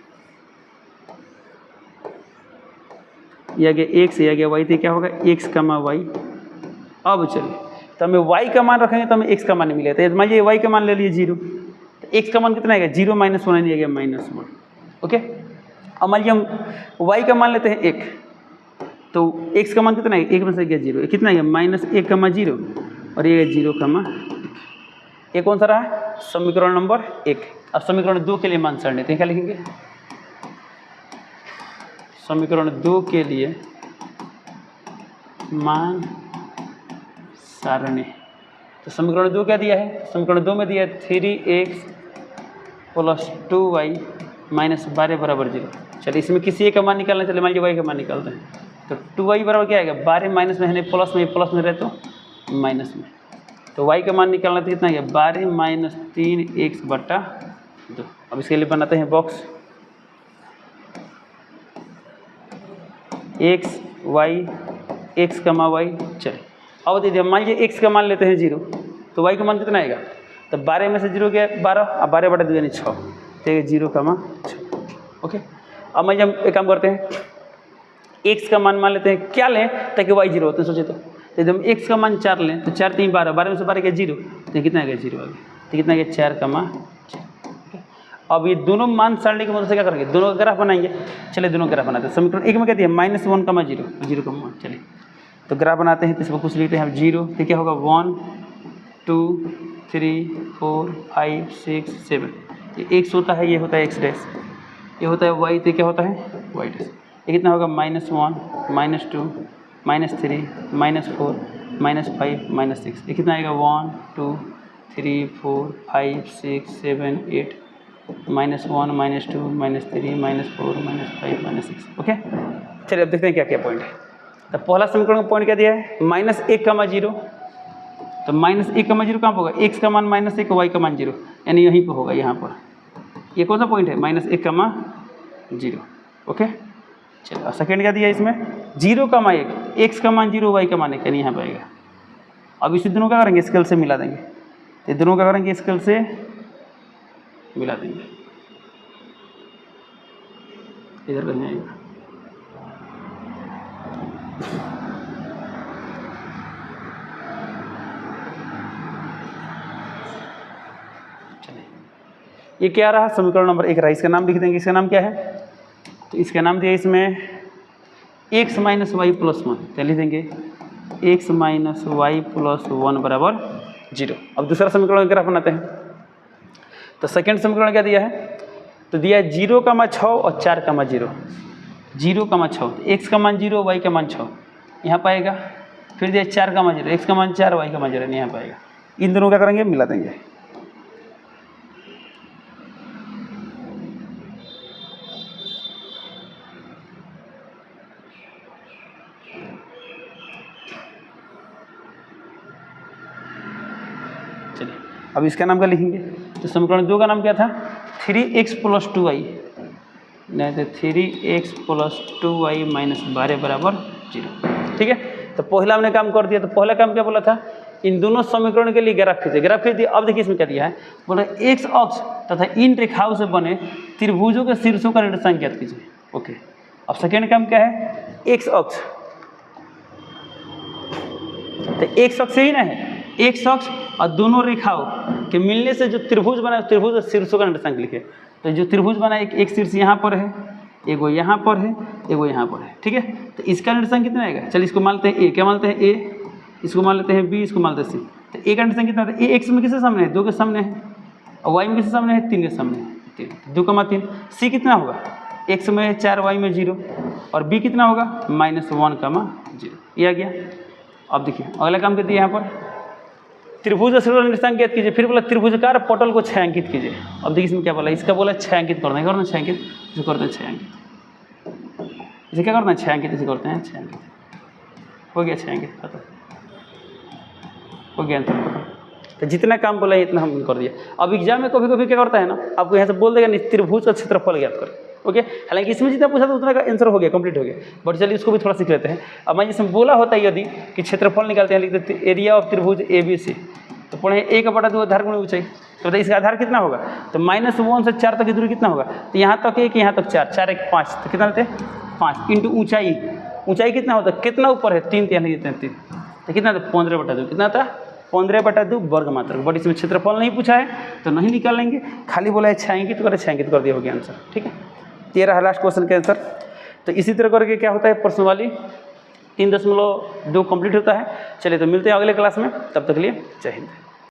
यह गया x, यह गया y, तो क्या होगा x, y। अब चलिए तो हमें y का मान रखेंगे तो हमें x का मान नहीं मिलेगा। तो मान लीजिए y का मान ले लिए 0, तो x का मान कितना आएगा, 0 - 1 नहीं आएगा -1। ओके, अब मान लीजिए हम y का मान लेते हैं 1, तो x का मान कितना है, 1 में से गया 0, कितना है -1, 0 और ये 0, 1। ये कौन सा रहा है, समीकरण नंबर 1। अब समीकरण 2 के लिए मान सारणी, तो क्या लिखेंगे, समीकरण 2 के लिए मान सारणी। तो समीकरण 2 क्या दिया है, समीकरण 2 में दिया है 3x + 2y - 12 बराबर 0। चलिए इसमें किसी एक का मान निकालना, चलिए मान लीजिए y का मान निकालते हैं। तो 2y बराबर क्या आएगा, 12 माइनस में है, प्लस में रहे तो माइनस में। तो y का मान निकालना तो कितना गया, 12 - 3x/2। अब इसके लिए बनाते हैं बॉक्स, x y। चलिए अब दीजिए, मान लीजिए x का मान लेते हैं 0, तो y का मान कितना आएगा, तो 12 में से 0 गया 12, अब 12/2 यानी 6, तो 0, 6। ओके, अब मान लीजिए हम एक काम करते हैं, x का मान लेते हैं, क्या लें ताकि y 0 होते हैं, सोचे तो यदि हम x का मान 4 लें तो 4 3 12, 12 में से 12 गया 0, तो कितना आ गया 0 आ गया, तो कितना आ गया 4, 4। अब ये दोनों मान सारणी की मदद से क्या करेंगे, दोनों का ग्राफ बनाएंगे। चलिए दोनों ग्राफ बनाते हैं। समीकरण 1 में क्या दिया, -1, 0, 0, 1। चलिए तो ग्राफ बनाते हैं, तो इसमें कुछ लिखते हैं 0, तो क्या होगा 1 2 3 4 5 6 7। ये x होता है, ये होता है x डैश, ये होता है y, तो क्या होता है y डैश। ये कितना होगा -1 -2 -3 -4 -5 -6। ये कितना आएगा 1 2 3 4 5 6 7 8 -1 -2 -3 -4 -5 -6। ओके, चलिए अब देखते हैं क्या क्या पॉइंट है। तो पहला समीकरण का पॉइंट क्या दिया है, -1, 0। तो -1 कमा 0 कहाँ पर होगा, x का मान -1 y का मान 0, यानी यहीं पर होगा, यहाँ पर। ये कौन सा पॉइंट है, -1 कमा 0। ओके चलो सेकेंड क्या दिया इसमें, 0 कमा 1, x का मान 0 y का मान 1, यानी यहाँ पर आएगा। अब इसी दोनों क्या करेंगे, स्केल से मिला देंगे, ये दोनों क्या करेंगे, स्केल से मिला देंगे, इधर कहीं आएगा। चलिए ये क्या रहा, समीकरण नंबर 1 रहा। इसका नाम लिख देंगे, इसका नाम क्या है, तो इसका नाम दिया इसमें x माइनस वाई प्लस 1, तो लिख देंगे x माइनस वाई प्लस 1 बराबर 0। अब दूसरा समीकरण ग्राफ बनाते हैं। तो सेकेंड समीकरण क्या दिया है, तो दिया है 0 का मान 6 और 4 का मान 0, 0 का मान 6, x का मान 0 y का मान 6 यहाँ पाएगा, फिर दिया 4 का मान 0, x का मान 4 y का मान 0 यहाँ पाएगा। इन दोनों क्या करेंगे, मिला देंगे। चलिए अब इसका नाम क्या लिखेंगे, तो समीकरण 2 का नाम क्या था, 3x प्लस 2y, नहीं तो 3x प्लस 2y माइनस 12 बराबर 0। ठीक है, तो पहला हमने काम कर दिया। तो पहला काम क्या बोला था, इन दोनों समीकरण के लिए ग्राफ खींचे, ग्राफ खींच दिया। अब देखिए इसमें क्या दिया है, बोला x अक्ष तथा इन रेखाओं से बने त्रिभुजों के शीर्षों का निर्देशांक ज्ञात कीजिए। ओके अब सेकेंड काम क्या है, x अक्ष, तो x अक्ष ही ना है, x अक्ष और दोनों रेखाओं के मिलने से जो त्रिभुज बना, त्रिभुज और शीर्षों का निर्देशांक लिखे। तो जो त्रिभुज बना, एक शीर्ष यहाँ पर है, एगो यहाँ पर है, एगो यहाँ पर है। ठीक है, तो इसका निर्देशांक कितना आएगा, चलिए इसको मान लेते हैं ए, क्या मानते हैं ए, इसको मान लेते हैं बी, इसको मान लेते हैं सी। तो ए का निर्देशांक कितना होता है, ए एक्स में किसके सामने है, 2 के सामने है, और वाई में किसके सामने है, 3 के सामने है, 3, 2 कमा 3। सी कितना होगा, एक्स में 4 वाई में 0, और बी कितना होगा, -1 कमा 0। ये आ गया। अब देखिए अगला काम कर दिया, यहाँ पर त्रिभुज और शीर्षों का निर्देशांक ज्ञात कीजिए। फिर बोला त्रिभुजाकार पटल को छायांकित कीजिए। अब देखिए इसमें क्या बोला, इसका बोला छायांकित करना है, करना छायांकित, इसे करते हैं छायांकित, इसे क्या करना है, छायांकित, इसे करते हैं छायांकित। हो गया छायांकित, खत्म हो गया आंसर खत्म। तो जितना काम बोला इतना हम कर दिया। अब एग्जाम में कभी कभी क्या करता है ना, आपको यहाँ से बोल देगा नहीं त्रिभुज का क्षेत्रफल ज्ञात करें। ओके, हालांकि इसमें जितना पूछा था उतना का आंसर हो गया, कंप्लीट हो गया। बट चलिए इसको भी थोड़ा सीख लेते हैं। अब मैं जिसमें बोला होता है यदि कि क्षेत्रफल निकालते हैं, लिखते एरिया ऑफ त्रिभुज ABC, तो पढ़े 1/2 आधार गुणा ऊंचाई। तो बताइए इसका आधार कितना होगा, तो -1 से 4 तक की दूरी कितना होगा, तो यहाँ तक 1, यहाँ तक 4, 4 1 5, तो कितना लेते हैं 5 इंटू ऊंचाई। ऊंचाई कितना होता है, कितना ऊपर है, 3 यहाँ देते हैं 3, तो कितना था 15/2, कितना था 15/2 वर्ग मात्रक। बट इसमें क्षेत्रफल नहीं पूछा है तो नहीं निकाल लेंगे, खाली बोला है छायांकित करे, छायांकित कर दिया, हो गया आंसर। ठीक है, 13 लास्ट क्वेश्चन के आंसर। तो इसी तरह करके क्या होता है, प्रश्नवाली 3.2 कंप्लीट होता है। चलिए तो मिलते हैं अगले क्लास में, तब तक के लिए जय हिंद।